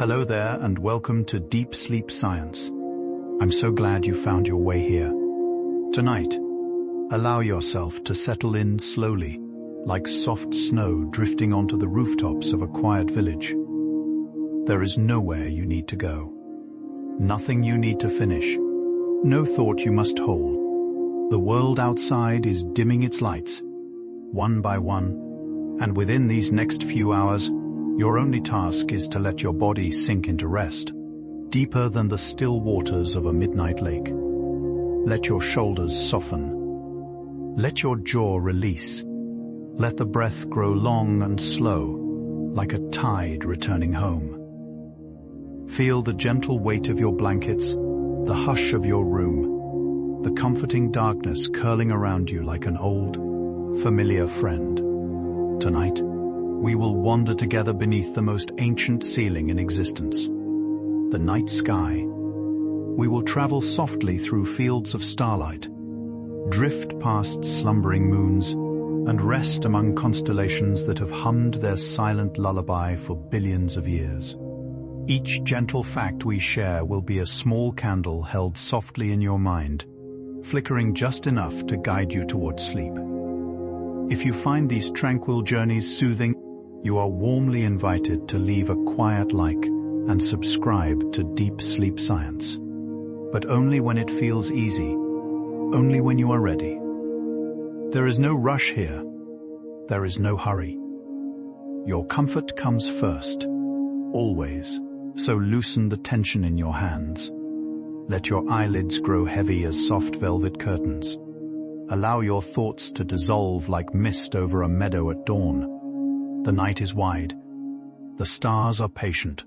Hello there and welcome to Deep Sleep Science. I'm so glad you found your way here. Tonight, allow yourself to settle in slowly, like soft snow drifting onto the rooftops of a quiet village. There is nowhere you need to go. Nothing you need to finish. No thought you must hold. The world outside is dimming its lights, one by one, and within these next few hours, your only task is to let your body sink into rest, deeper than the still waters of a midnight lake. Let your shoulders soften. Let your jaw release. Let the breath grow long and slow, like a tide returning home. Feel the gentle weight of your blankets, the hush of your room, the comforting darkness curling around you like an old, familiar friend. Tonight, we will wander together beneath the most ancient ceiling in existence, the night sky. We will travel softly through fields of starlight, drift past slumbering moons, and rest among constellations that have hummed their silent lullaby for billions of years. Each gentle fact we share will be a small candle held softly in your mind, flickering just enough to guide you towards sleep. If you find these tranquil journeys soothing, you are warmly invited to leave a quiet like and subscribe to Deep Sleep Science. But only when it feels easy, only when you are ready. There is no rush here. There is no hurry. Your comfort comes first, always, so loosen the tension in your hands. Let your eyelids grow heavy as soft velvet curtains. Allow your thoughts to dissolve like mist over a meadow at dawn. The night is wide, the stars are patient,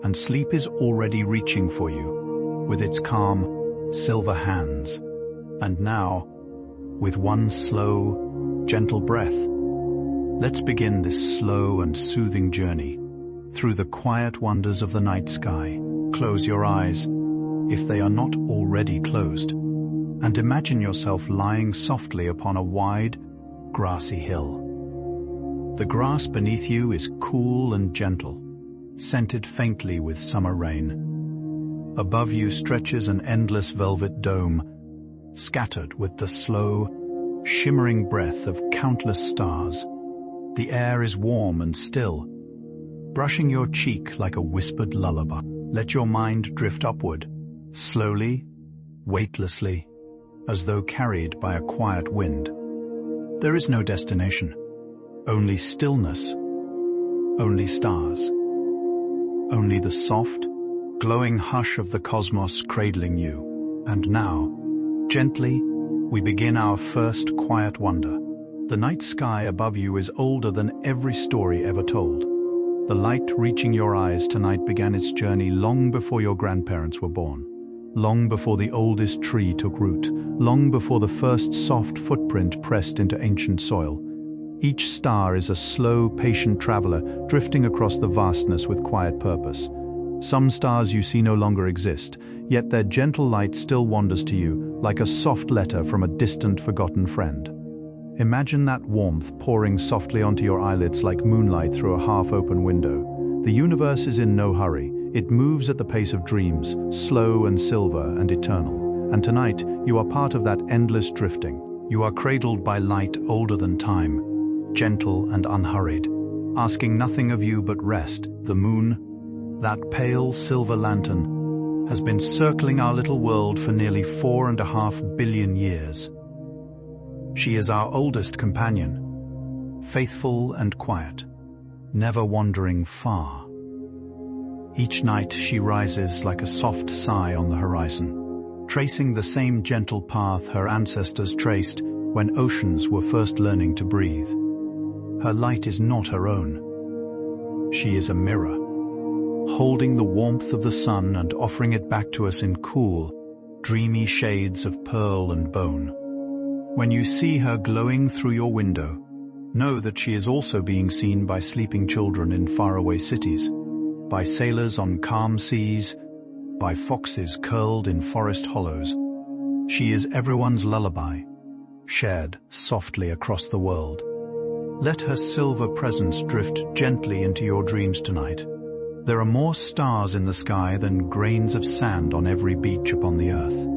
and sleep is already reaching for you with its calm, silver hands. And now, with one slow, gentle breath, let's begin this slow and soothing journey through the quiet wonders of the night sky. Close your eyes, if they are not already closed, and imagine yourself lying softly upon a wide, grassy hill. The grass beneath you is cool and gentle, scented faintly with summer rain. Above you stretches an endless velvet dome, scattered with the slow, shimmering breath of countless stars. The air is warm and still, brushing your cheek like a whispered lullaby. Let your mind drift upward, slowly, weightlessly, as though carried by a quiet wind. There is no destination. Only stillness, only stars, only the soft, glowing hush of the cosmos cradling you. And now, gently, we begin our first quiet wonder. The night sky above you is older than every story ever told. The light reaching your eyes tonight began its journey long before your grandparents were born, long before the oldest tree took root, long before the first soft footprint pressed into ancient soil. Each star is a slow, patient traveler drifting across the vastness with quiet purpose. Some stars you see no longer exist, yet their gentle light still wanders to you, like a soft letter from a distant, forgotten friend. Imagine that warmth pouring softly onto your eyelids like moonlight through a half-open window. The universe is in no hurry. It moves at the pace of dreams, slow and silver and eternal. And tonight, you are part of that endless drifting. You are cradled by light older than time, gentle and unhurried, asking nothing of you but rest. The moon, that pale silver lantern, has been circling our little world for nearly 4.5 billion years. She is our oldest companion, faithful and quiet, never wandering far. Each night she rises like a soft sigh on the horizon, tracing the same gentle path her ancestors traced when oceans were first learning to breathe. Her light is not her own. She is a mirror, holding the warmth of the sun and offering it back to us in cool, dreamy shades of pearl and bone. When you see her glowing through your window, know that she is also being seen by sleeping children in faraway cities, by sailors on calm seas, by foxes curled in forest hollows. She is everyone's lullaby, shared softly across the world. Let her silver presence drift gently into your dreams tonight, There are more stars in the sky than grains of sand on every beach upon the earth.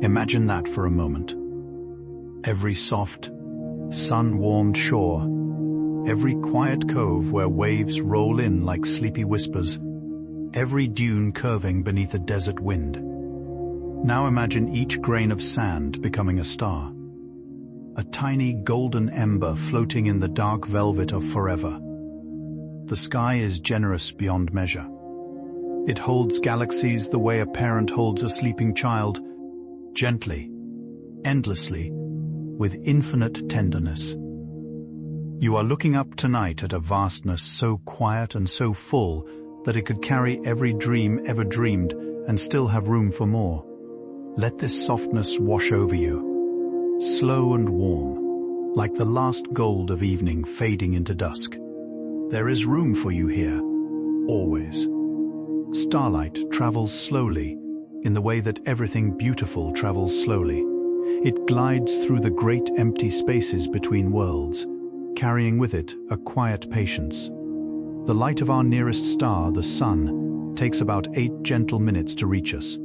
Imagine that for a moment. Every soft, sun-warmed shore, every quiet cove where waves roll in like sleepy whispers, every dune curving beneath a desert wind. Now imagine each grain of sand becoming a star, a tiny golden ember floating in the dark velvet of forever. The sky is generous beyond measure. It holds galaxies the way a parent holds a sleeping child, gently, endlessly, with infinite tenderness. You are looking up tonight at a vastness so quiet and so full that it could carry every dream ever dreamed and still have room for more. Let this softness wash over you, slow and warm, like the last gold of evening fading into dusk. There is room for you here, always. Starlight travels slowly, in the way that everything beautiful travels slowly. It glides through the great empty spaces between worlds, carrying with it a quiet patience. The light of our nearest star, the sun, takes about 8 gentle minutes to reach us,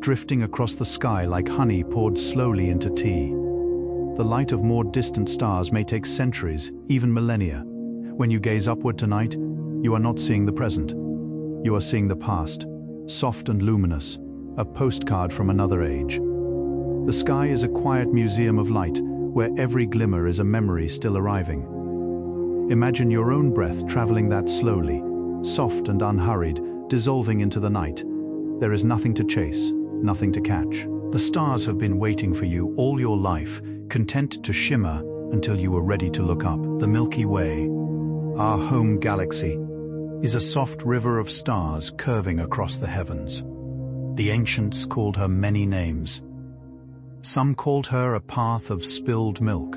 drifting across the sky like honey poured slowly into tea. The light of more distant stars may take centuries, even millennia. When you gaze upward tonight, you are not seeing the present. You are seeing the past, soft and luminous, a postcard from another age. The sky is a quiet museum of light, where every glimmer is a memory still arriving. Imagine your own breath traveling that slowly, soft and unhurried, dissolving into the night. There is nothing to chase, nothing to catch. The stars have been waiting for you all your life, content to shimmer until you were ready to look up. The Milky Way, our home galaxy, is a soft river of stars curving across the heavens. The ancients called her many names. Some called her a path of spilled milk.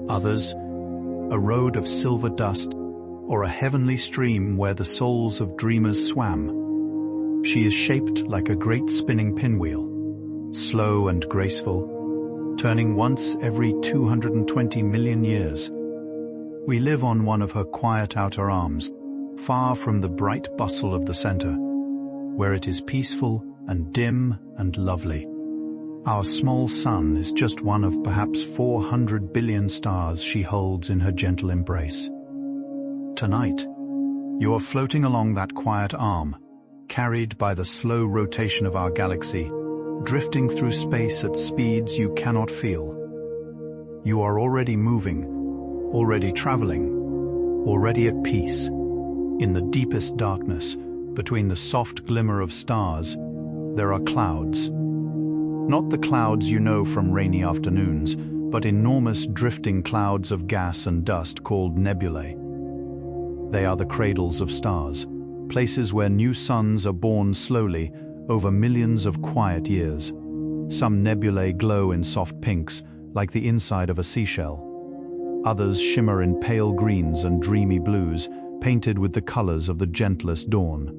Others, a road of silver dust, or a heavenly stream where the souls of dreamers swam. She is shaped like a great spinning pinwheel, slow and graceful, turning once every 220 million years. We live on one of her quiet outer arms, far from the bright bustle of the center, where it is peaceful and dim and lovely. Our small sun is just one of perhaps 400 billion stars she holds in her gentle embrace. Tonight, you are floating along that quiet arm, carried by the slow rotation of our galaxy, drifting through space at speeds you cannot feel. You are already moving, already traveling, already at peace. In the deepest darkness, between the soft glimmer of stars, there are clouds. Not the clouds you know from rainy afternoons, but enormous drifting clouds of gas and dust called nebulae. They are the cradles of stars, places where new suns are born slowly over millions of quiet years. Some nebulae glow in soft pinks, like the inside of a seashell. Others shimmer in pale greens and dreamy blues, painted with the colors of the gentlest dawn.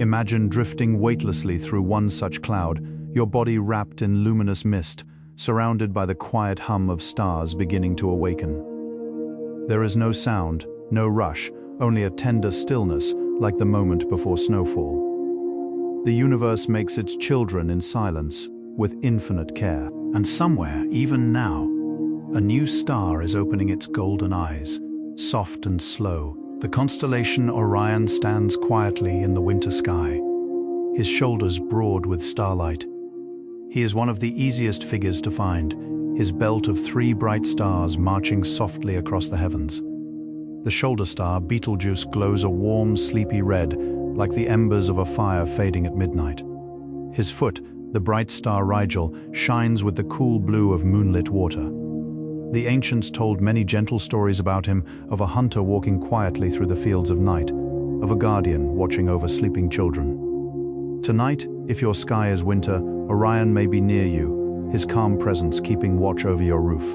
Imagine drifting weightlessly through one such cloud, your body wrapped in luminous mist, surrounded by the quiet hum of stars beginning to awaken. There is no sound, no rush, only a tender stillness, like the moment before snowfall. The universe makes its children in silence, with infinite care. And somewhere, even now, a new star is opening its golden eyes, soft and slow. The constellation Orion stands quietly in the winter sky, his shoulders broad with starlight. He is one of the easiest figures to find, his belt of 3 bright stars marching softly across the heavens. The shoulder star, Betelgeuse, glows a warm, sleepy red, like the embers of a fire fading at midnight. His foot, the bright star Rigel, shines with the cool blue of moonlit water. The ancients told many gentle stories about him, of a hunter walking quietly through the fields of night, of a guardian watching over sleeping children. Tonight, if your sky is winter, Orion may be near you, his calm presence keeping watch over your roof.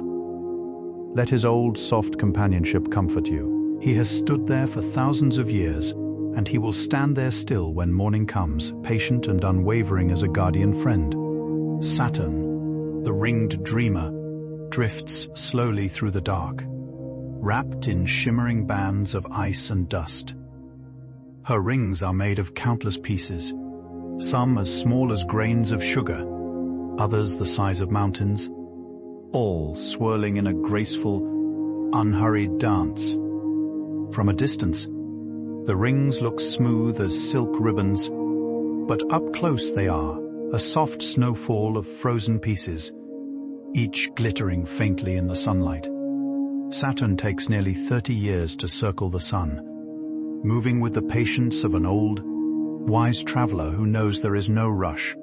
Let his old, soft companionship comfort you. He has stood there for thousands of years, and he will stand there still when morning comes, patient and unwavering as a guardian friend. Saturn, the ringed dreamer, drifts slowly through the dark, wrapped in shimmering bands of ice and dust. Her rings are made of countless pieces, some as small as grains of sugar, others the size of mountains, all swirling in a graceful, unhurried dance. From a distance, the rings look smooth as silk ribbons, but up close they are, a soft snowfall of frozen pieces, each glittering faintly in the sunlight. Saturn takes nearly 30 years to circle the sun, moving with the patience of an old, wise traveler who knows there is no rush.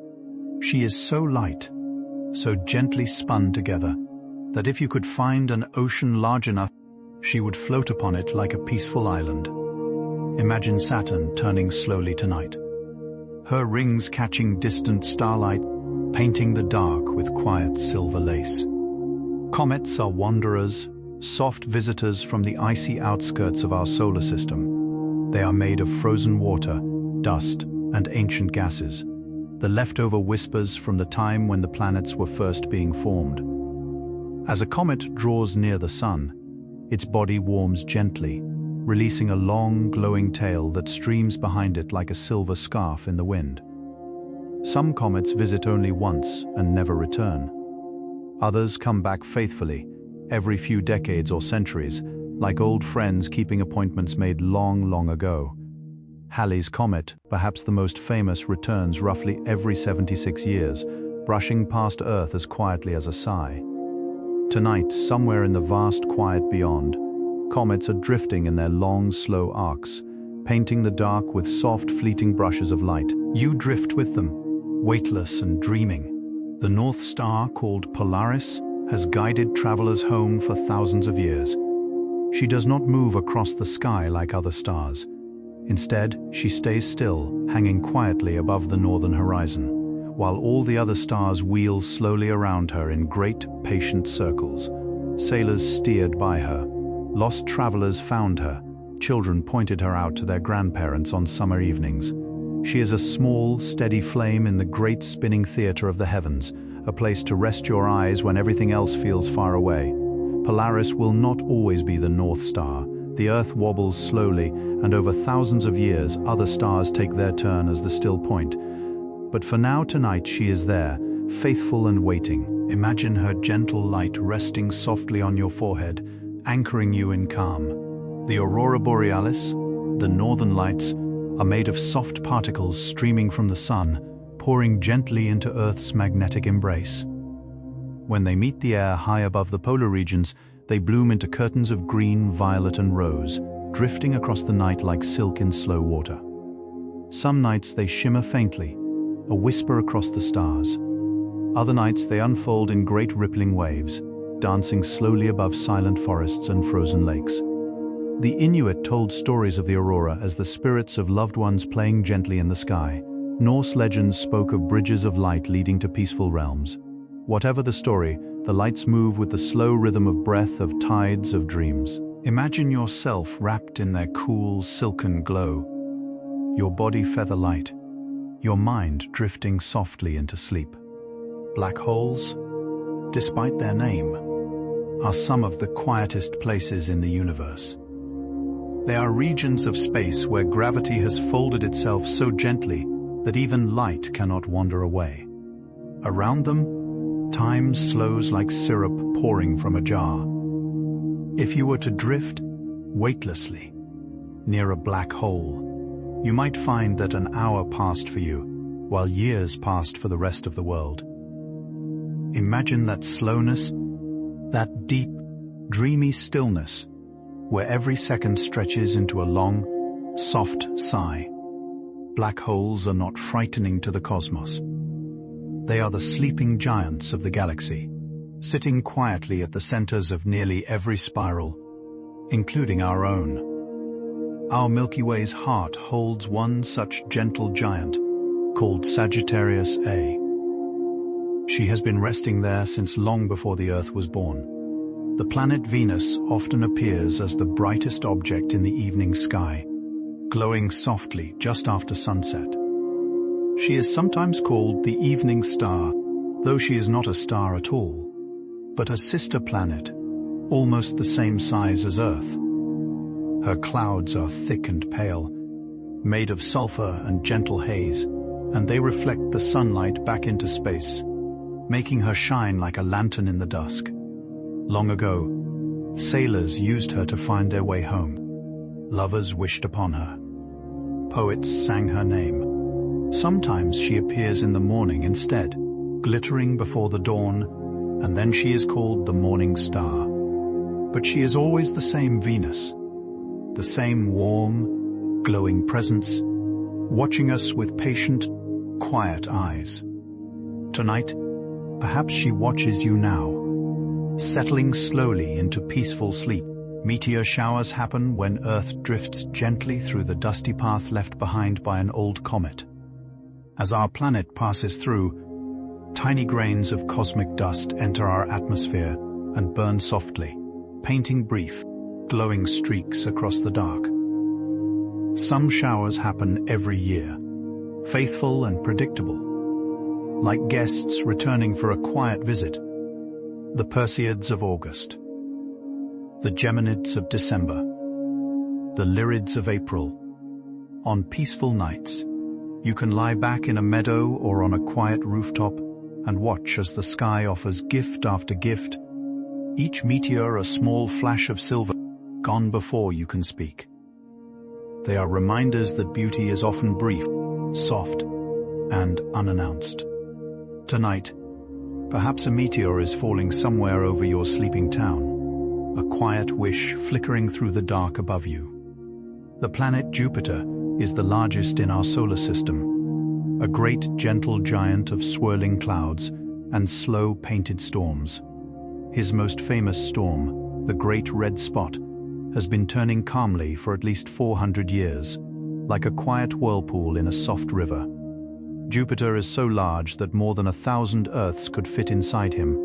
She is so light, so gently spun together, that if you could find an ocean large enough, she would float upon it like a peaceful island. Imagine Saturn turning slowly tonight, her rings catching distant starlight, painting the dark with quiet silver lace. Comets are wanderers, soft visitors from the icy outskirts of our solar system. They are made of frozen water, dust, and ancient gases, the leftover whispers from the time when the planets were first being formed. As a comet draws near the sun, its body warms gently, releasing a long, glowing tail that streams behind it like a silver scarf in the wind. Some comets visit only once and never return. Others come back faithfully, every few decades or centuries, like old friends keeping appointments made long, long ago. Halley's Comet, perhaps the most famous, returns roughly every 76 years, brushing past Earth as quietly as a sigh. Tonight, somewhere in the vast quiet beyond, comets are drifting in their long, slow arcs, painting the dark with soft, fleeting brushes of light. You drift with them, weightless and dreaming. The North Star, called Polaris, has guided travelers home for thousands of years. She does not move across the sky like other stars. Instead, she stays still, hanging quietly above the northern horizon, while all the other stars wheel slowly around her in great, patient circles. Sailors steered by her. Lost travelers found her. Children pointed her out to their grandparents on summer evenings. She is a small, steady flame in the great spinning theater of the heavens, a place to rest your eyes when everything else feels far away. Polaris will not always be the North Star. The Earth wobbles slowly, and over thousands of years, other stars take their turn as the still point. But for now, tonight, she is there, faithful and waiting. Imagine her gentle light resting softly on your forehead, anchoring you in calm. The aurora borealis, the northern lights, are made of soft particles streaming from the sun, pouring gently into Earth's magnetic embrace. When they meet the air high above the polar regions, they bloom into curtains of green, violet, and rose, drifting across the night like silk in slow water. Some nights they shimmer faintly, a whisper across the stars. Other nights they unfold in great rippling waves, dancing slowly above silent forests and frozen lakes. The Inuit told stories of the aurora as the spirits of loved ones playing gently in the sky. Norse legends spoke of bridges of light leading to peaceful realms. Whatever the story, the lights move with the slow rhythm of breath of tides of dreams. Imagine yourself wrapped in their cool, silken glow, your body feather light, your mind drifting softly into sleep. Black holes, despite their name, are some of the quietest places in the universe. They are regions of space where gravity has folded itself so gently that even light cannot wander away. Around them, time slows like syrup pouring from a jar. If you were to drift weightlessly near a black hole, you might find that an hour passed for you, while years passed for the rest of the world. Imagine that slowness, that deep, dreamy stillness, where every second stretches into a long, soft sigh. Black holes are not frightening to the cosmos. They are the sleeping giants of the galaxy, sitting quietly at the centers of nearly every spiral, including our own. Our Milky Way's heart holds one such gentle giant, called Sagittarius A. She has been resting there since long before the Earth was born. The planet Venus often appears as the brightest object in the evening sky, glowing softly just after sunset. She is sometimes called the evening star, though she is not a star at all, but a sister planet, almost the same size as Earth. Her clouds are thick and pale, made of sulfur and gentle haze, and they reflect the sunlight back into space, making her shine like a lantern in the dusk. Long ago, sailors used her to find their way home. Lovers wished upon her. Poets sang her name. Sometimes she appears in the morning instead, glittering before the dawn, and then she is called the morning star. But she is always the same Venus, the same warm, glowing presence, watching us with patient, quiet eyes. Tonight, perhaps she watches you now, settling slowly into peaceful sleep. Meteor showers happen when Earth drifts gently through the dusty path left behind by an old comet. As our planet passes through, tiny grains of cosmic dust enter our atmosphere and burn softly, painting brief, glowing streaks across the dark. Some showers happen every year, faithful and predictable, like guests returning for a quiet visit. The Perseids of August, the Geminids of December, the Lyrids of April. On peaceful nights, you can lie back in a meadow or on a quiet rooftop and watch as the sky offers gift after gift, each meteor a small flash of silver, gone before you can speak. They are reminders that beauty is often brief, soft, and unannounced. Tonight, perhaps a meteor is falling somewhere over your sleeping town, a quiet wish flickering through the dark above you. The planet Jupiter is the largest in our solar system, a great gentle giant of swirling clouds and slow painted storms. His most famous storm, the Great Red Spot, has been turning calmly for at least 400 years, like a quiet whirlpool in a soft river. Jupiter is so large that more than 1,000 Earths could fit inside him,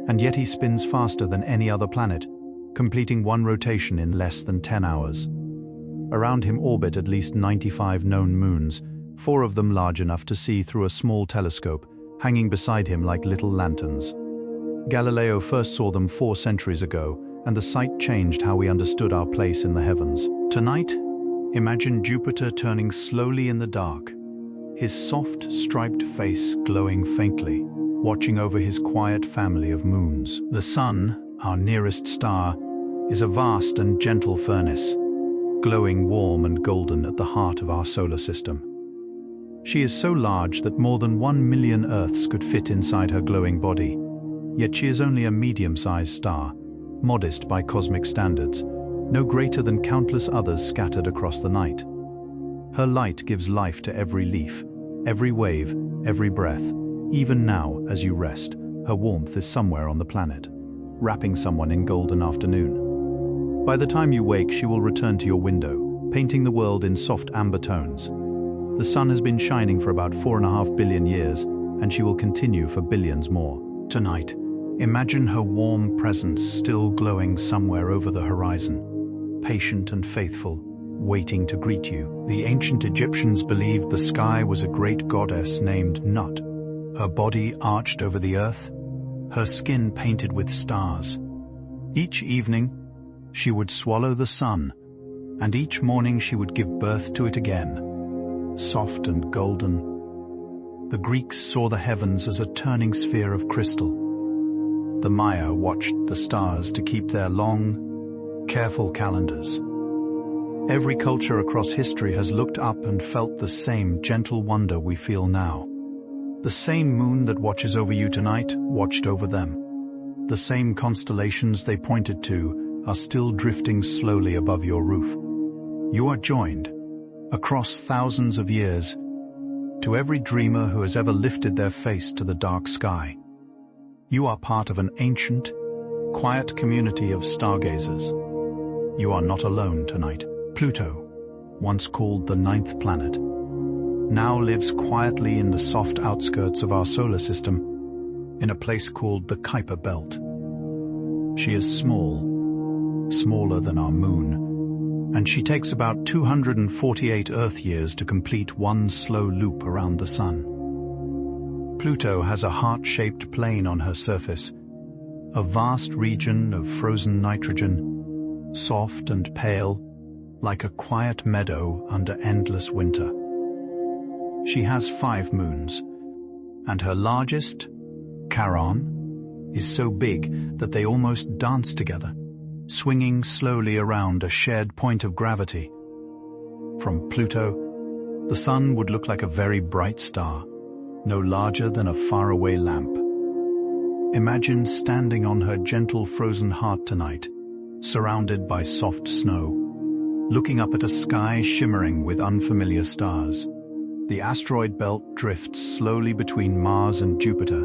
and yet he spins faster than any other planet, completing one rotation in less than 10 hours. Around him orbit at least 95 known moons, 4 of them large enough to see through a small telescope, hanging beside him like little lanterns. Galileo first saw them 4 centuries ago, and the sight changed how we understood our place in the heavens. Tonight, imagine Jupiter turning slowly in the dark, his soft, striped face glowing faintly, watching over his quiet family of moons. The Sun, our nearest star, is a vast and gentle furnace, glowing warm and golden at the heart of our solar system. She is so large that more than 1 million Earths could fit inside her glowing body, yet she is only a medium-sized star, modest by cosmic standards, no greater than countless others scattered across the night. Her light gives life to every leaf, every wave, every breath. Even now, as you rest, her warmth is somewhere on the planet, wrapping someone in golden afternoon. By the time you wake, she will return to your window, painting the world in soft amber tones. The sun has been shining for about 4.5 billion years, and she will continue for billions more. Tonight, imagine her warm presence still glowing somewhere over the horizon, patient and faithful, waiting to greet you. The ancient Egyptians believed the sky was a great goddess named Nut, her body arched over the earth, her skin painted with stars. Each evening, she would swallow the sun, and each morning she would give birth to it again, soft and golden. The Greeks saw the heavens as a turning sphere of crystal. The Maya watched the stars to keep their long, careful calendars. Every culture across history has looked up and felt the same gentle wonder we feel now. The same moon that watches over you tonight watched over them. The same constellations they pointed to are still drifting slowly above your roof. You are joined, across thousands of years, to every dreamer who has ever lifted their face to the dark sky. You are part of an ancient, quiet community of stargazers. You are not alone tonight. Pluto, once called the 9th planet, now lives quietly in the soft outskirts of our solar system, in a place called the Kuiper Belt. She is small, smaller than our moon, and she takes about 248 Earth years to complete one slow loop around the sun. Pluto has a heart-shaped plain on her surface, a vast region of frozen nitrogen, soft and pale, like a quiet meadow under endless winter. She has 5 moons, and her largest, Charon, is so big that they almost dance together, swinging slowly around a shared point of gravity. From Pluto, the sun would look like a very bright star, no larger than a faraway lamp. Imagine standing on her gentle frozen heart tonight, surrounded by soft snow, looking up at a sky shimmering with unfamiliar stars. The asteroid belt drifts slowly between Mars and Jupiter,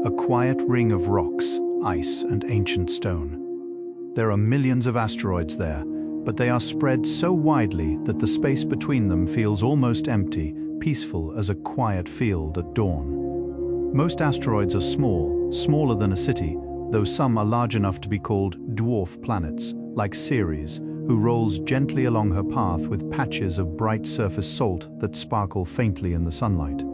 a quiet ring of rocks, ice, and ancient stone. There are millions of asteroids there, but they are spread so widely that the space between them feels almost empty, peaceful as a quiet field at dawn. Most asteroids are small, smaller than a city, though some are large enough to be called dwarf planets, like Ceres, who rolls gently along her path with patches of bright surface salt that sparkle faintly in the sunlight.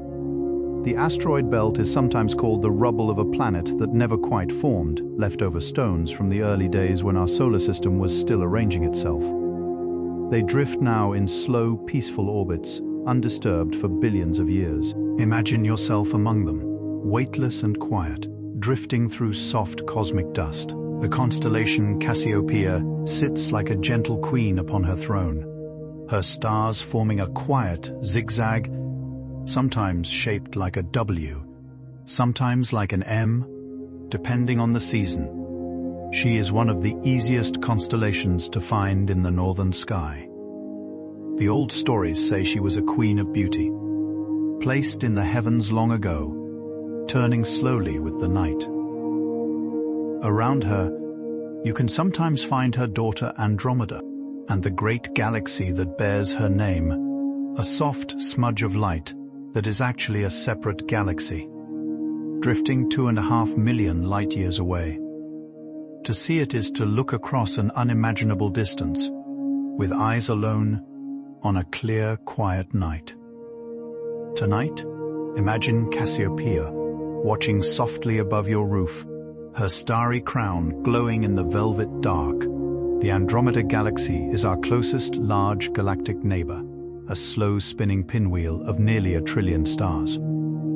The asteroid belt is sometimes called the rubble of a planet that never quite formed, leftover stones from the early days when our solar system was still arranging itself. They drift now in slow, peaceful orbits, undisturbed for billions of years. Imagine yourself among them, weightless and quiet, drifting through soft cosmic dust. The constellation Cassiopeia sits like a gentle queen upon her throne, her stars forming a quiet zigzag, sometimes shaped like a W, sometimes like an M, depending on the season. She is one of the easiest constellations to find in the northern sky. The old stories say she was a queen of beauty, placed in the heavens long ago, turning slowly with the night. Around her, you can sometimes find her daughter Andromeda and the great galaxy that bears her name, a soft smudge of light that is actually a separate galaxy, drifting 2.5 million light-years away. To see it is to look across an unimaginable distance, with eyes alone, on a clear, quiet night. Tonight, imagine Cassiopeia watching softly above your roof, her starry crown glowing in the velvet dark. The Andromeda Galaxy is our closest large galactic neighbor, a slow-spinning pinwheel of nearly 1 trillion stars.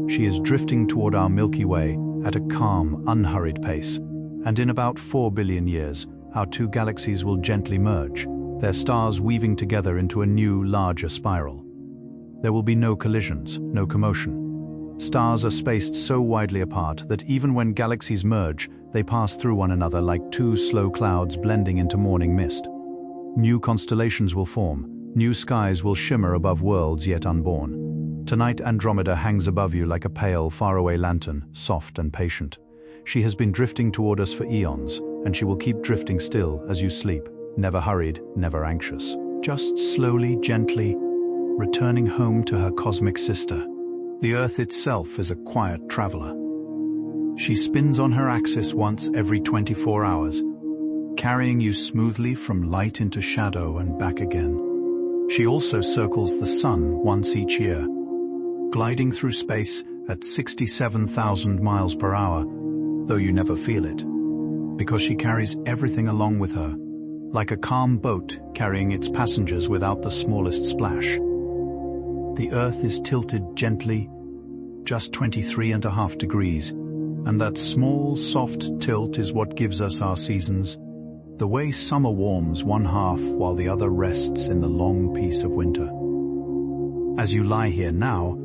She is drifting toward our Milky Way at a calm, unhurried pace, and in about 4 billion years, our 2 galaxies will gently merge, their stars weaving together into a new, larger spiral. There will be no collisions, no commotion. Stars are spaced so widely apart that even when galaxies merge, they pass through one another like 2 slow clouds blending into morning mist. New constellations will form, new skies will shimmer above worlds yet unborn. Tonight Andromeda hangs above you like a pale, faraway lantern, soft and patient. She has been drifting toward us for eons, and she will keep drifting still as you sleep, never hurried, never anxious. Just slowly, gently, returning home to her cosmic sister. The Earth itself is a quiet traveler. She spins on her axis once every 24 hours, carrying you smoothly from light into shadow and back again. She also circles the sun once each year, gliding through space at 67,000 miles per hour, though you never feel it, because she carries everything along with her, like a calm boat carrying its passengers without the smallest splash. The Earth is tilted gently, just 23.5 degrees, and that small, soft tilt is what gives us our seasons, the way summer warms one half while the other rests in the long peace of winter. As you lie here now,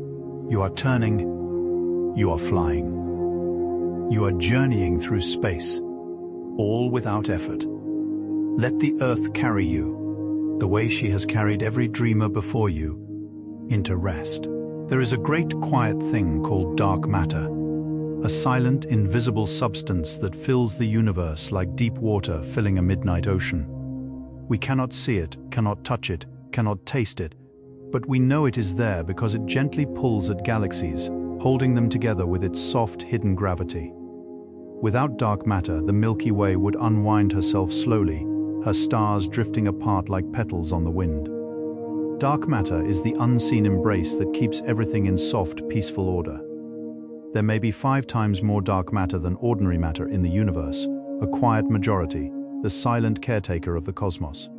you are turning, you are flying. You are journeying through space, all without effort. Let the Earth carry you, the way she has carried every dreamer before you, into rest. There is a great quiet thing called dark matter, a silent, invisible substance that fills the universe like deep water filling a midnight ocean. We cannot see it, cannot touch it, cannot taste it, but we know it is there because it gently pulls at galaxies, holding them together with its soft, hidden gravity. Without dark matter, the Milky Way would unwind herself slowly, her stars drifting apart like petals on the wind. Dark matter is the unseen embrace that keeps everything in soft, peaceful order. There may be 5 times more dark matter than ordinary matter in the universe, a quiet majority, the silent caretaker of the cosmos.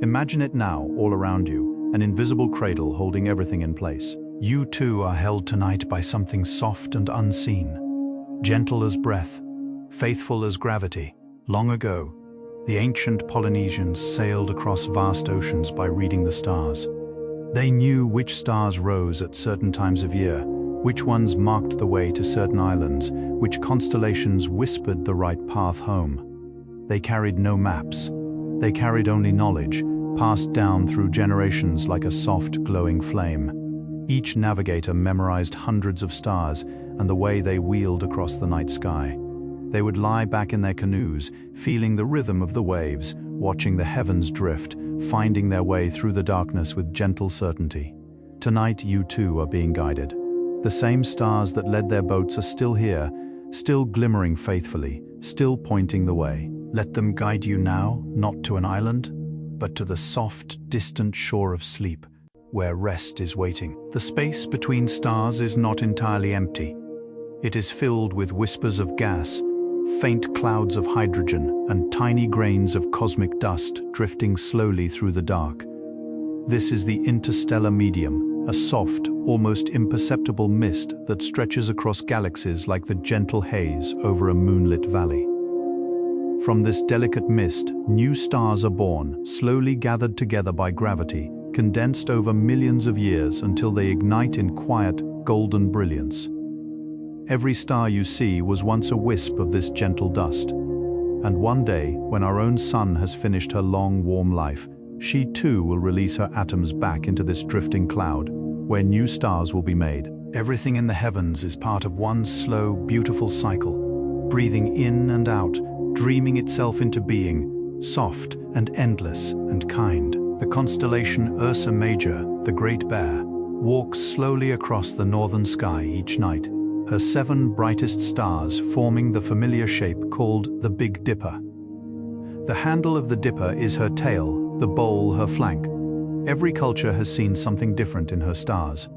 Imagine it now, all around you, an invisible cradle holding everything in place. You too are held tonight by something soft and unseen, gentle as breath, faithful as gravity. Long ago, the ancient Polynesians sailed across vast oceans by reading the stars. They knew which stars rose at certain times of year, which ones marked the way to certain islands, which constellations whispered the right path home. They carried no maps. They carried only knowledge, passed down through generations like a soft, glowing flame. Each navigator memorized hundreds of stars and the way they wheeled across the night sky. They would lie back in their canoes, feeling the rhythm of the waves, watching the heavens drift, finding their way through the darkness with gentle certainty. Tonight you too are being guided. The same stars that led their boats are still here, still glimmering faithfully, still pointing the way. Let them guide you now, not to an island, but to the soft, distant shore of sleep, where rest is waiting. The space between stars is not entirely empty. It is filled with whispers of gas, faint clouds of hydrogen, and tiny grains of cosmic dust drifting slowly through the dark. This is the interstellar medium, a soft, almost imperceptible mist that stretches across galaxies like the gentle haze over a moonlit valley. From this delicate mist, new stars are born, slowly gathered together by gravity, condensed over millions of years until they ignite in quiet, golden brilliance. Every star you see was once a wisp of this gentle dust. And one day, when our own sun has finished her long, warm life, she too will release her atoms back into this drifting cloud, where new stars will be made. Everything in the heavens is part of one slow, beautiful cycle, breathing in and out, dreaming itself into being, soft and endless and kind. The constellation Ursa Major, the Great Bear, walks slowly across the northern sky each night, her 7 brightest stars forming the familiar shape called the Big Dipper. The handle of the dipper is her tail, the bowl her flank. Every culture has seen something different in her stars.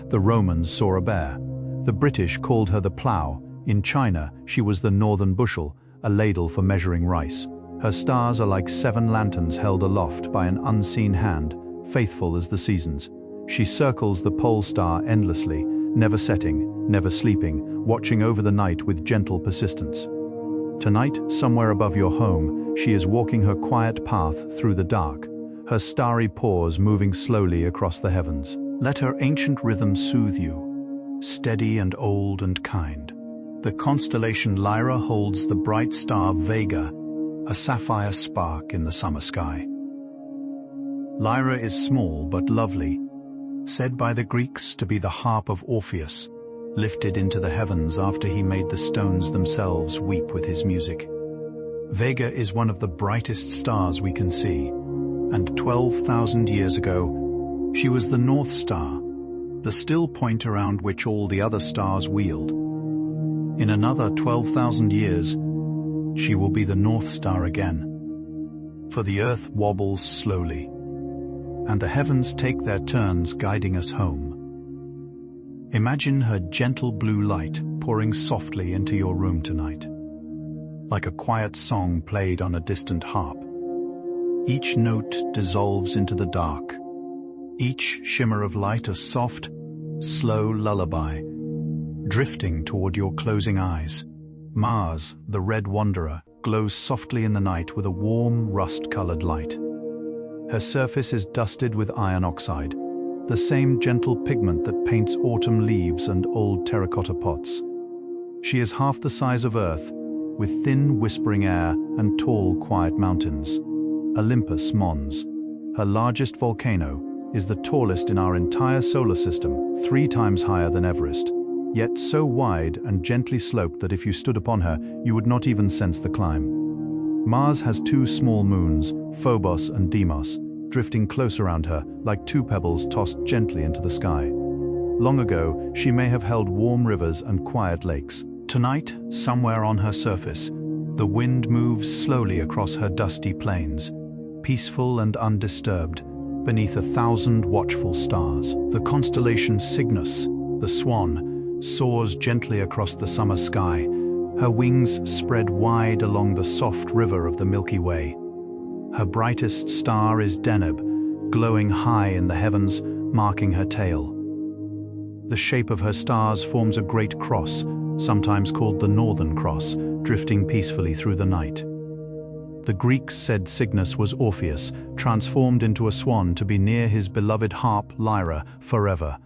The Romans saw a bear. The British called her the plough. In China, she was the northern bushel, a ladle for measuring rice. Her stars are like 7 lanterns held aloft by an unseen hand, faithful as the seasons. She circles the pole star endlessly, never setting, never sleeping, watching over the night with gentle persistence. Tonight, somewhere above your home, she is walking her quiet path through the dark, her starry paws moving slowly across the heavens. Let her ancient rhythm soothe you, steady and old and kind. The constellation Lyra holds the bright star Vega, a sapphire spark in the summer sky. Lyra is small but lovely, said by the Greeks to be the harp of Orpheus, lifted into the heavens after he made the stones themselves weep with his music. Vega is one of the brightest stars we can see, and 12,000 years ago, she was the North Star, the still point around which all the other stars wheeled. In another 12,000 years, she will be the North Star again, for the earth wobbles slowly, and the heavens take their turns guiding us home. Imagine her gentle blue light pouring softly into your room tonight, like a quiet song played on a distant harp. Each note dissolves into the dark, each shimmer of light a soft, slow lullaby, drifting toward your closing eyes. Mars, the red wanderer, glows softly in the night with a warm, rust-colored light. Her surface is dusted with iron oxide, the same gentle pigment that paints autumn leaves and old terracotta pots. She is half the size of Earth, with thin, whispering air and tall, quiet mountains. Olympus Mons, her largest volcano, is the tallest in our entire solar system, 3 times higher than Everest, yet so wide and gently sloped that if you stood upon her, you would not even sense the climb. Mars has 2 small moons, Phobos and Deimos, drifting close around her like 2 pebbles tossed gently into the sky. Long ago, she may have held warm rivers and quiet lakes. Tonight, somewhere on her surface, the wind moves slowly across her dusty plains, peaceful and undisturbed, beneath 1,000 watchful stars. The constellation Cygnus, the swan, soars gently across the summer sky, her wings spread wide along the soft river of the Milky Way. Her brightest star is Deneb, glowing high in the heavens, marking her tail. The shape of her stars forms a great cross, sometimes called the Northern Cross, drifting peacefully through the night. The Greeks said Cygnus was Orpheus, transformed into a swan to be near his beloved harp Lyra forever.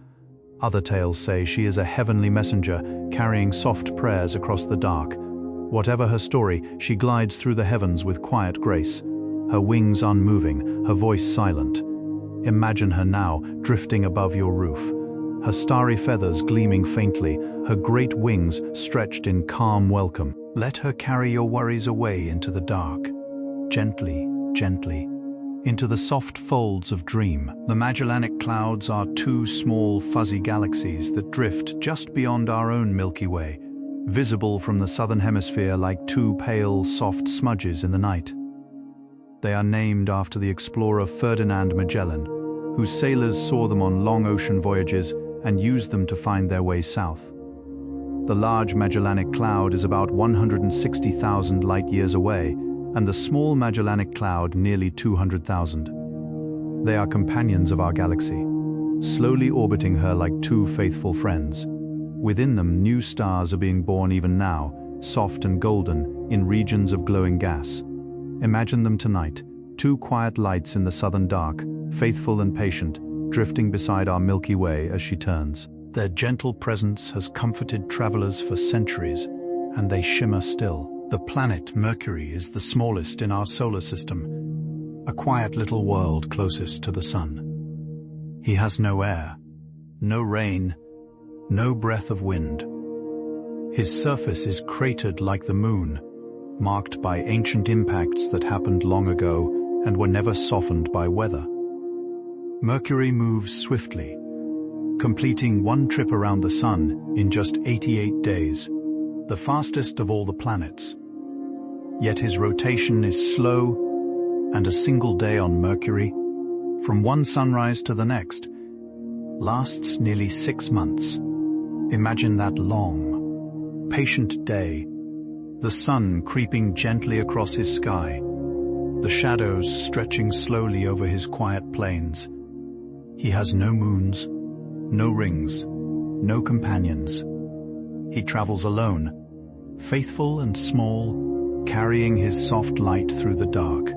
Other tales say she is a heavenly messenger, carrying soft prayers across the dark. Whatever her story, she glides through the heavens with quiet grace, her wings unmoving, her voice silent. Imagine her now, drifting above your roof, her starry feathers gleaming faintly, her great wings stretched in calm welcome. Let her carry your worries away into the dark, gently, gently, into the soft folds of dream. The Magellanic Clouds are two small, fuzzy galaxies that drift just beyond our own Milky Way, visible from the southern hemisphere like two pale, soft smudges in the night. They are named after the explorer Ferdinand Magellan, whose sailors saw them on long ocean voyages and used them to find their way south. The large Magellanic Cloud is about 160,000 light-years away, and the small Magellanic Cloud nearly 200,000. They are companions of our galaxy, slowly orbiting her like two faithful friends. Within them, new stars are being born even now, soft and golden, in regions of glowing gas. Imagine them tonight, two quiet lights in the southern dark, faithful and patient, drifting beside our Milky Way as she turns. Their gentle presence has comforted travelers for centuries, and they shimmer still. The planet Mercury is the smallest in our solar system, a quiet little world closest to the sun. He has no air, no rain, no breath of wind. His surface is cratered like the moon, marked by ancient impacts that happened long ago and were never softened by weather. Mercury moves swiftly, completing one trip around the sun in just 88 days, the fastest of all the planets. Yet his rotation is slow, and a single day on Mercury, from one sunrise to the next, lasts nearly 6 months. Imagine that long, patient day, the sun creeping gently across his sky, the shadows stretching slowly over his quiet plains. He has no moons, no rings, no companions. He travels alone, faithful and small, carrying his soft light through the dark.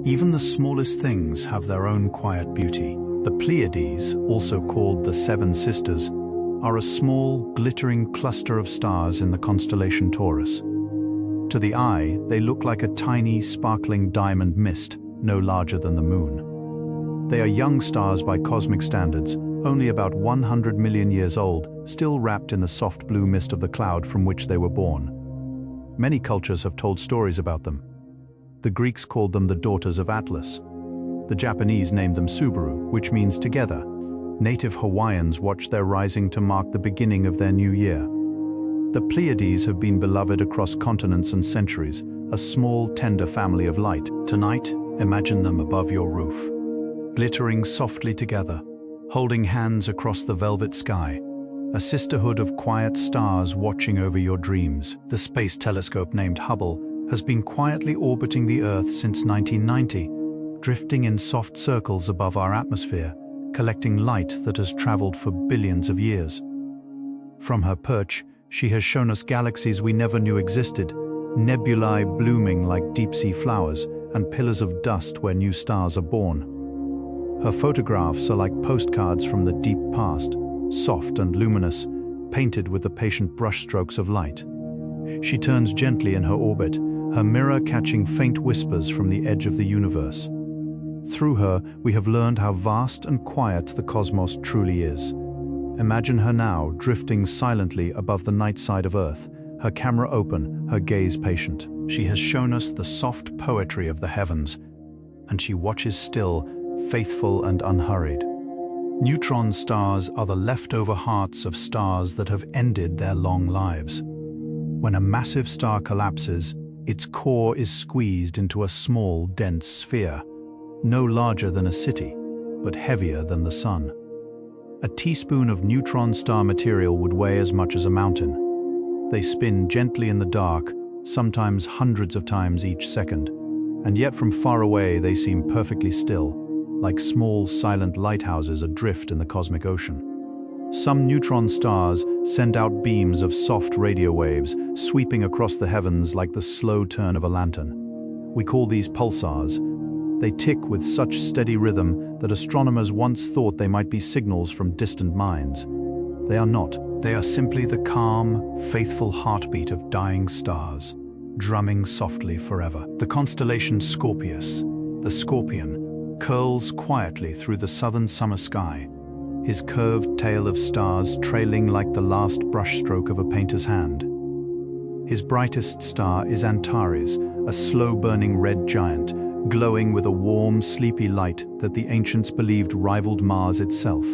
Even the smallest things have their own quiet beauty. The Pleiades, also called the Seven Sisters, are a small, glittering cluster of stars in the constellation Taurus. To the eye, they look like a tiny, sparkling diamond mist, no larger than the moon. They are young stars by cosmic standards, only about 100 million years old, still wrapped in the soft blue mist of the cloud from which they were born. Many cultures have told stories about them. The Greeks called them the daughters of Atlas. The Japanese named them Subaru, which means together. Native Hawaiians watch their rising to mark the beginning of their new year. The Pleiades have been beloved across continents and centuries, a small, tender family of light. Tonight, imagine them above your roof, glittering softly together, holding hands across the velvet sky, a sisterhood of quiet stars watching over your dreams. The space telescope named Hubble has been quietly orbiting the Earth since 1990, drifting in soft circles above our atmosphere, collecting light that has traveled for billions of years. From her perch, she has shown us galaxies we never knew existed, nebulae blooming like deep-sea flowers, and pillars of dust where new stars are born. Her photographs are like postcards from the deep past, soft and luminous, painted with the patient brushstrokes of light. She turns gently in her orbit, her mirror catching faint whispers from the edge of the universe. Through her, we have learned how vast and quiet the cosmos truly is. Imagine her now, drifting silently above the night side of Earth, her camera open, her gaze patient. She has shown us the soft poetry of the heavens, and she watches still, faithful and unhurried. Neutron stars are the leftover hearts of stars that have ended their long lives. When a massive star collapses, its core is squeezed into a small, dense sphere, no larger than a city, but heavier than the sun. A teaspoon of neutron star material would weigh as much as a mountain. They spin gently in the dark, sometimes hundreds of times each second. and yet from far away they seem perfectly still, like small, silent lighthouses adrift in the cosmic ocean. Some neutron stars send out beams of soft radio waves, sweeping across the heavens like the slow turn of a lantern. We call these pulsars. They tick with such steady rhythm that astronomers once thought they might be signals from distant mines. They are not. They are simply the calm, faithful heartbeat of dying stars, drumming softly forever. The constellation Scorpius, the scorpion, curls quietly through the southern summer sky, his curved tail of stars trailing like the last brushstroke of a painter's hand. His brightest star is Antares, a slow-burning red giant, glowing with a warm, sleepy light that the ancients believed rivaled Mars itself.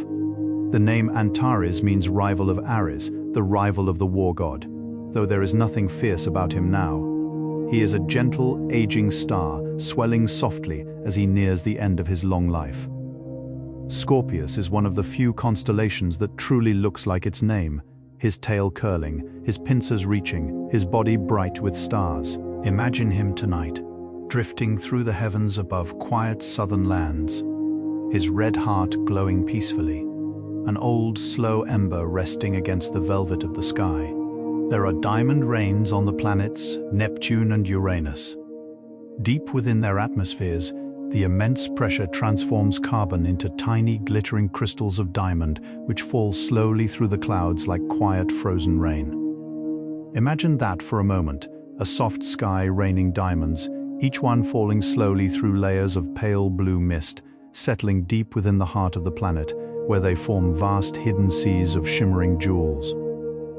The name Antares means rival of Ares, the rival of the war god, though there is nothing fierce about him now. He is a gentle, aging star, swelling softly as he nears the end of his long life. Scorpius is one of the few constellations that truly looks like its name, his tail curling, his pincers reaching, his body bright with stars. Imagine him tonight, drifting through the heavens above quiet southern lands, his red heart glowing peacefully, an old, slow ember resting against the velvet of the sky. There are diamond rains on the planets Neptune and Uranus. Deep within their atmospheres, the immense pressure transforms carbon into tiny, glittering crystals of diamond which fall slowly through the clouds like quiet, frozen rain. Imagine that for a moment, a soft sky raining diamonds, each one falling slowly through layers of pale blue mist, settling deep within the heart of the planet, where they form vast hidden seas of shimmering jewels.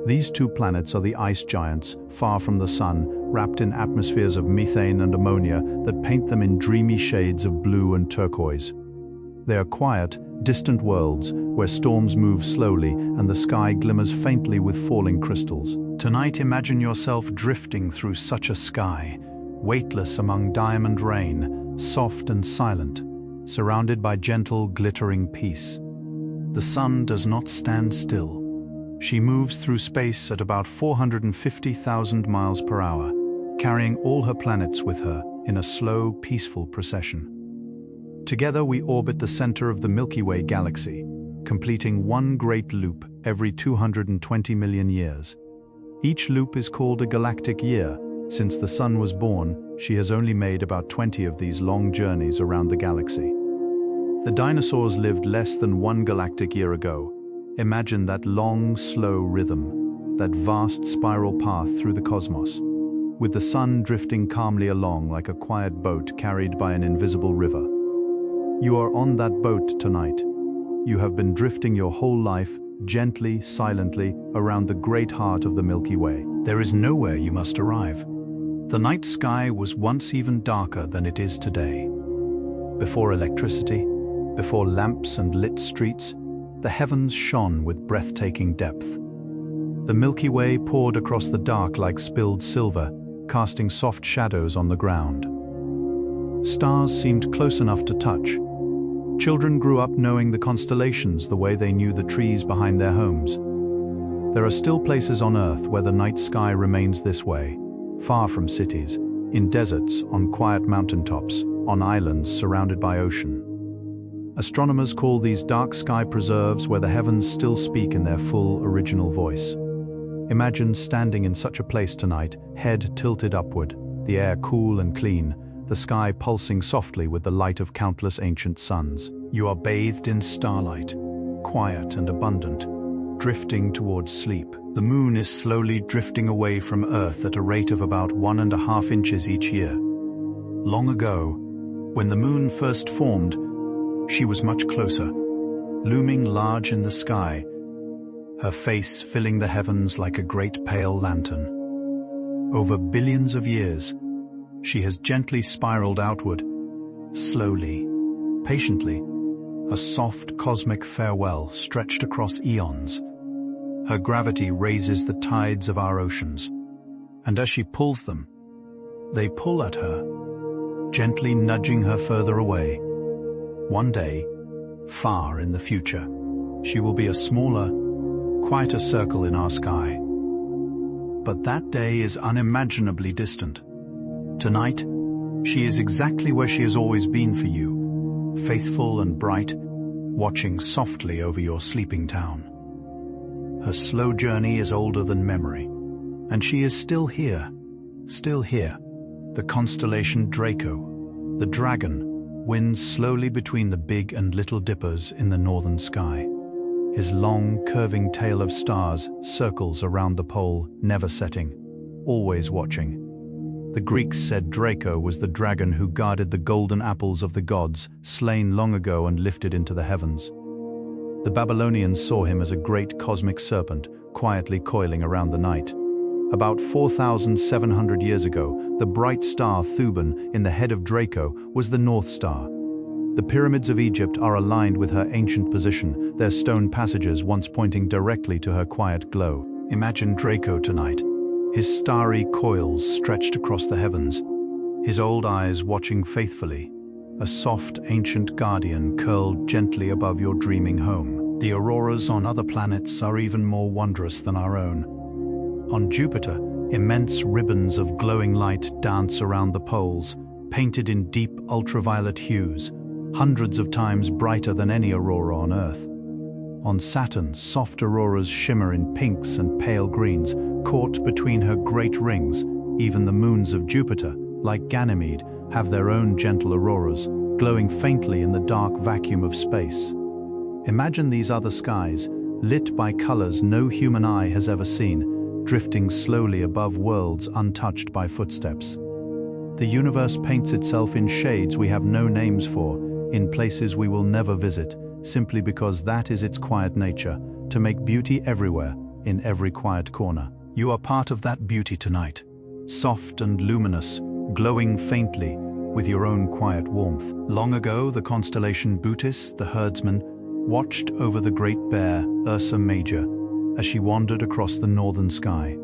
These two planets are the ice giants, far from the sun, wrapped in atmospheres of methane and ammonia that paint them in dreamy shades of blue and turquoise. They are quiet, distant worlds where storms move slowly and the sky glimmers faintly with falling crystals. Tonight, imagine yourself drifting through such a sky, weightless among diamond rain, soft and silent, surrounded by gentle, glittering peace. The sun does not stand still. She moves through space at about 450,000 miles per hour, carrying all her planets with her in a slow, peaceful procession. Together we orbit the center of the Milky Way galaxy, completing one great loop every 220 million years. Each loop is called a galactic year. Since the sun was born, she has only made about 20 of these long journeys around the galaxy. The dinosaurs lived less than one galactic year ago. Imagine that long, slow rhythm, that vast spiral path through the cosmos, with the sun drifting calmly along like a quiet boat carried by an invisible river. You are on that boat tonight. You have been drifting your whole life, gently, silently, around the great heart of the Milky Way. There is nowhere you must arrive. The night sky was once even darker than it is today. Before electricity, before lamps and lit streets, the heavens shone with breathtaking depth. The Milky Way poured across the dark like spilled silver, casting soft shadows on the ground. Stars seemed close enough to touch. Children grew up knowing the constellations the way they knew the trees behind their homes. There are still places on Earth where the night sky remains this way, far from cities, in deserts, on quiet mountaintops, on islands surrounded by ocean. Astronomers call these dark sky preserves where the heavens still speak in their full, original voice. Imagine standing in such a place tonight, head tilted upward, the air cool and clean, the sky pulsing softly with the light of countless ancient suns. You are bathed in starlight, quiet and abundant, drifting towards sleep. The moon is slowly drifting away from Earth at a rate of about 1.5 inches each year. Long ago, when the moon first formed, she was much closer, looming large in the sky, her face filling the heavens like a great pale lantern. Over billions of years, she has gently spiraled outward, slowly, patiently, a soft cosmic farewell stretched across eons. Her gravity raises the tides of our oceans, and as she pulls them, they pull at her, gently nudging her further away. One day, far in the future, she will be a smaller, quieter circle in our sky. But that day is unimaginably distant. Tonight, She is exactly where she has always been for you, faithful and bright, watching softly over your sleeping town. Her slow journey is older than memory, and she is still here. The constellation Draco, the dragon, winds slowly between the big and little dippers in the northern sky. His long, curving tail of stars circles around the pole, never setting, always watching. The Greeks said Draco was the dragon who guarded the golden apples of the gods, slain long ago and lifted into the heavens. The Babylonians saw him as a great cosmic serpent, quietly coiling around the night. About 4,700 years ago, the bright star Thuban in the head of Draco was the North Star. The pyramids of Egypt are aligned with her ancient position, their stone passages once pointing directly to her quiet glow. Imagine Draco tonight, his starry coils stretched across the heavens, his old eyes watching faithfully, a soft, ancient guardian curled gently above your dreaming home. The auroras on other planets are even more wondrous than our own. On Jupiter, immense ribbons of glowing light dance around the poles, painted in deep ultraviolet hues, hundreds of times brighter than any aurora on Earth. On Saturn, soft auroras shimmer in pinks and pale greens, caught between her great rings. Even the moons of Jupiter, like Ganymede, have their own gentle auroras, glowing faintly in the dark vacuum of space. Imagine these other skies, lit by colors no human eye has ever seen, drifting slowly above worlds untouched by footsteps. The universe paints itself in shades we have no names for, in places we will never visit, simply because that is its quiet nature, to make beauty everywhere, in every quiet corner. You are part of that beauty tonight, soft and luminous, glowing faintly, with your own quiet warmth. Long ago, the constellation Bootis, the herdsman, watched over the Great Bear, Ursa Major, as she wandered across the northern sky.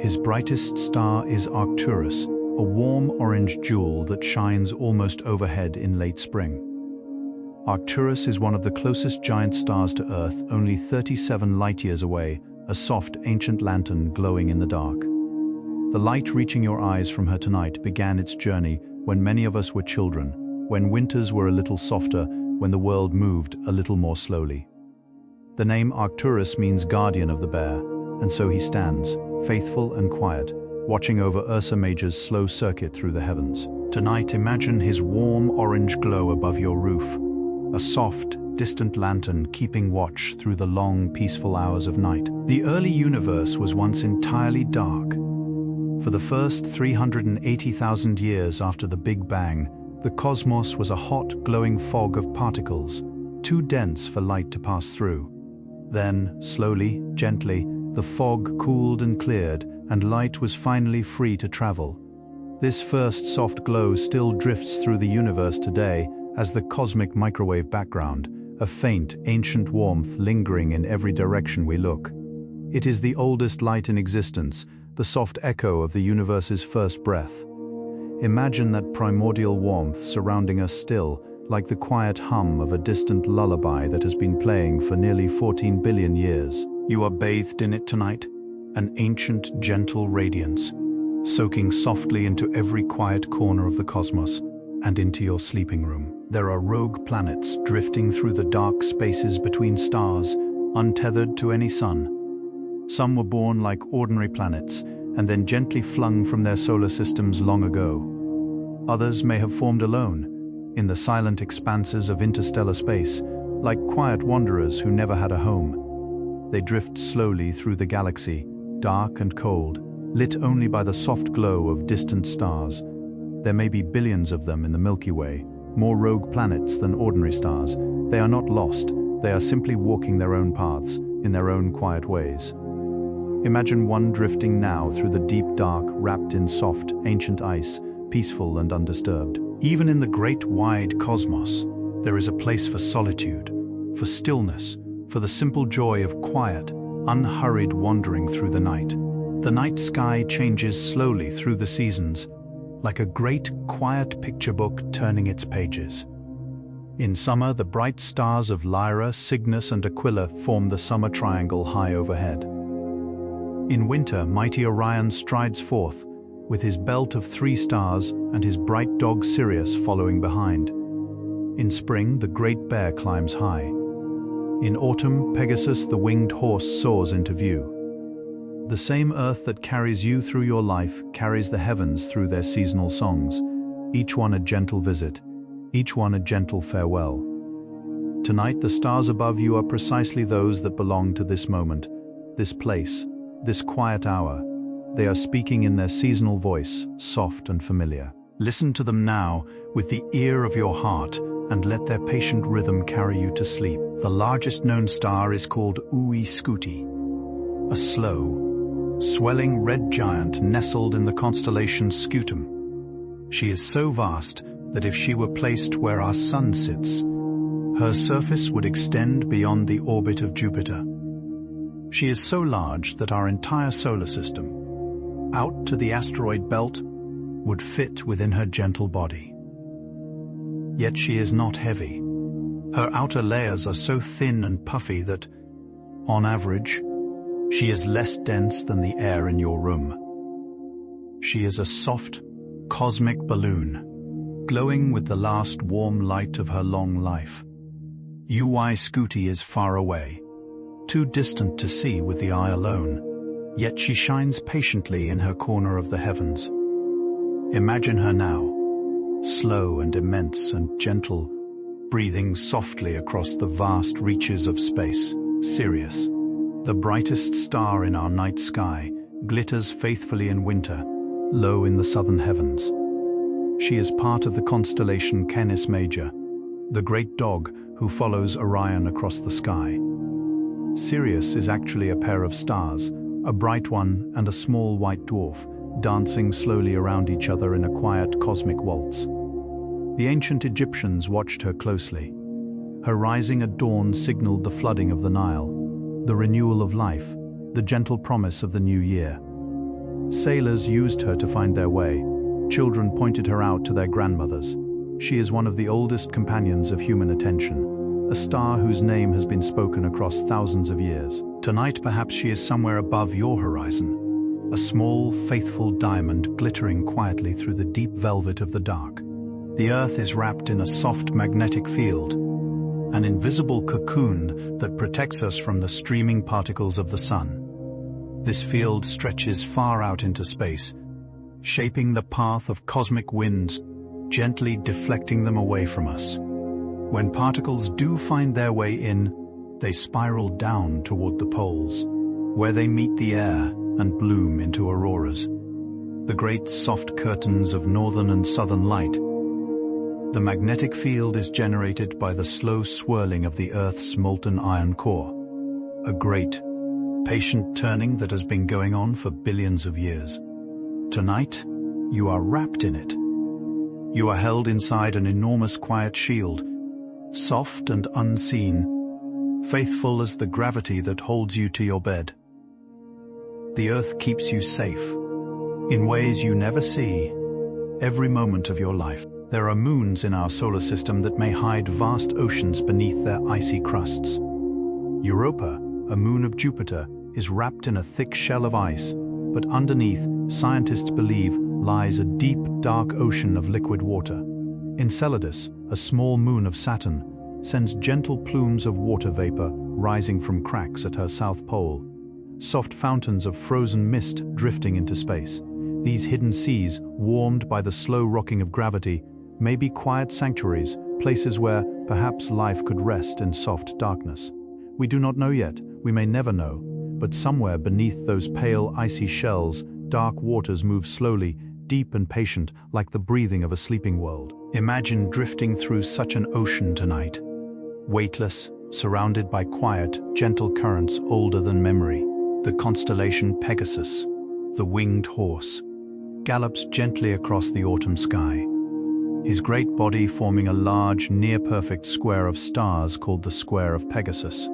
His brightest star is Arcturus, a warm orange jewel that shines almost overhead in late spring. Arcturus is one of the closest giant stars to Earth, only 37 light-years away, a soft, ancient lantern glowing in the dark. The light reaching your eyes from her tonight began its journey when many of us were children, when winters were a little softer, when the world moved a little more slowly. The name Arcturus means guardian of the bear, and so he stands, faithful and quiet, watching over Ursa Major's slow circuit through the heavens. Tonight, imagine his warm orange glow above your roof, a soft, distant lantern keeping watch through the long, peaceful hours of night. The early universe was once entirely dark. For the first 380,000 years after the Big Bang, the cosmos was a hot, glowing fog of particles, too dense for light to pass through. Then, slowly, gently, the fog cooled and cleared, and light was finally free to travel. This first soft glow still drifts through the universe today as the cosmic microwave background, a faint, ancient warmth lingering in every direction we look. It is the oldest light in existence, the soft echo of the universe's first breath. Imagine that primordial warmth surrounding us still, like the quiet hum of a distant lullaby that has been playing for nearly 14 billion years. You are bathed in it tonight, an ancient, gentle radiance, soaking softly into every quiet corner of the cosmos and into your sleeping room. There are rogue planets drifting through the dark spaces between stars, untethered to any sun. Some were born like ordinary planets and then gently flung from their solar systems long ago. Others may have formed alone, in the silent expanses of interstellar space, like quiet wanderers who never had a home. They drift slowly through the galaxy, dark and cold, lit only by the soft glow of distant stars. There may be billions of them in the Milky Way, more rogue planets than ordinary stars. They are not lost, they are simply walking their own paths, in their own quiet ways. Imagine one drifting now through the deep dark, wrapped in soft, ancient ice, peaceful and undisturbed. Even in the great wide cosmos, there is a place for solitude, for stillness, for the simple joy of quiet, unhurried wandering through the night. The night sky changes slowly through the seasons, like a great, quiet picture book turning its pages. In summer, the bright stars of Lyra, Cygnus, and Aquila form the summer triangle high overhead. In winter, mighty Orion strides forth, with his belt of 3 stars and his bright dog Sirius following behind. In spring, the great bear climbs high. In autumn, Pegasus, the winged horse, soars into view. The same earth that carries you through your life carries the heavens through their seasonal songs, each one a gentle visit, each one a gentle farewell. Tonight, the stars above you are precisely those that belong to this moment, this place, this quiet hour. They are speaking in their seasonal voice, soft and familiar. Listen to them now with the ear of your heart and let their patient rhythm carry you to sleep. The largest known star is called Uy Scuti, a slow, swelling red giant nestled in the constellation Scutum. She is so vast that if she were placed where our sun sits, her surface would extend beyond the orbit of Jupiter. She is so large that our entire solar system, out to the asteroid belt, would fit within her gentle body. Yet she is not heavy. Her outer layers are so thin and puffy that, on average, she is less dense than the air in your room. She is a soft, cosmic balloon, glowing with the last warm light of her long life. Uy Scuti is far away, too distant to see with the eye alone, yet she shines patiently in her corner of the heavens. Imagine her now, slow and immense and gentle, breathing softly across the vast reaches of space. Sirius, the brightest star in our night sky, glitters faithfully in winter, low in the southern heavens. She is part of the constellation Canis Major, the great dog who follows Orion across the sky. Sirius is actually a pair of stars, a bright one and a small white dwarf, dancing slowly around each other in a quiet cosmic waltz. The ancient Egyptians watched her closely. Her rising at dawn signaled the flooding of the Nile, the renewal of life, the gentle promise of the new year. Sailors used her to find their way. Children pointed her out to their grandmothers. She is one of the oldest companions of human attention, a star whose name has been spoken across thousands of years. Tonight, perhaps she is somewhere above your horizon, a small, faithful diamond glittering quietly through the deep velvet of the dark. The Earth is wrapped in a soft magnetic field, an invisible cocoon that protects us from the streaming particles of the sun. This field stretches far out into space, shaping the path of cosmic winds, gently deflecting them away from us. When particles do find their way in, they spiral down toward the poles, where they meet the air and bloom into auroras, the great soft curtains of northern and southern light. The magnetic field is generated by the slow swirling of the Earth's molten iron core, a great, patient turning that has been going on for billions of years. Tonight, you are wrapped in it. You are held inside an enormous quiet shield, soft and unseen, faithful as the gravity that holds you to your bed. The Earth keeps you safe, in ways you never see, every moment of your life. There are moons in our solar system that may hide vast oceans beneath their icy crusts. Europa, a moon of Jupiter, is wrapped in a thick shell of ice, but underneath, scientists believe, lies a deep, dark ocean of liquid water. Enceladus, a small moon of Saturn, sends gentle plumes of water vapor rising from cracks at her south pole, soft fountains of frozen mist drifting into space. These hidden seas, warmed by the slow rocking of gravity, may be quiet sanctuaries, places where perhaps life could rest in soft darkness. We do not know yet, we may never know, but somewhere beneath those pale, icy shells, dark waters move slowly, deep and patient, like the breathing of a sleeping world. Imagine drifting through such an ocean tonight, weightless, surrounded by quiet, gentle currents older than memory. The constellation Pegasus, the winged horse, gallops gently across the autumn sky, his great body forming a large, near-perfect square of stars called the Square of Pegasus.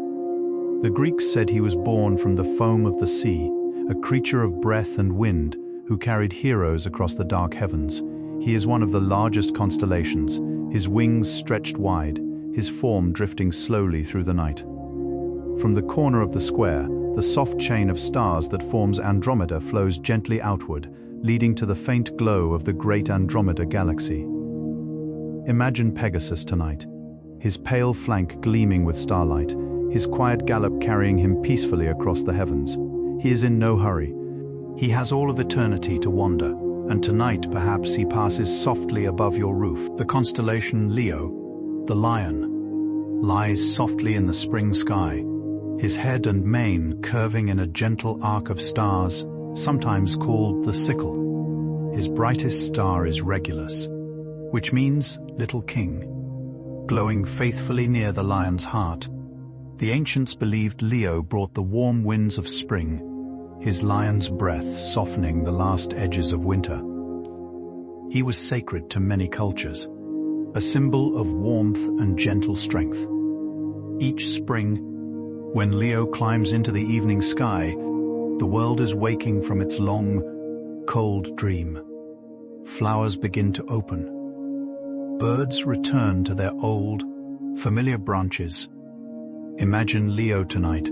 The Greeks said he was born from the foam of the sea, a creature of breath and wind who carried heroes across the dark heavens. He is one of the largest constellations, his wings stretched wide, his form drifting slowly through the night. From the corner of the square, the soft chain of stars that forms Andromeda flows gently outward, leading to the faint glow of the great Andromeda galaxy. Imagine Pegasus tonight, his pale flank gleaming with starlight, his quiet gallop carrying him peacefully across the heavens. He is in no hurry. He has all of eternity to wander, and tonight perhaps he passes softly above your roof. The constellation Leo, the lion, lies softly in the spring sky, his head and mane curving in a gentle arc of stars, sometimes called the sickle. His brightest star is Regulus, which means little king, glowing faithfully near the lion's heart. The ancients believed Leo brought the warm winds of spring, his lion's breath softening the last edges of winter. He was sacred to many cultures, a symbol of warmth and gentle strength. Each spring, when Leo climbs into the evening sky, the world is waking from its long, cold dream. Flowers begin to open. Birds return to their old, familiar branches. Imagine Leo tonight,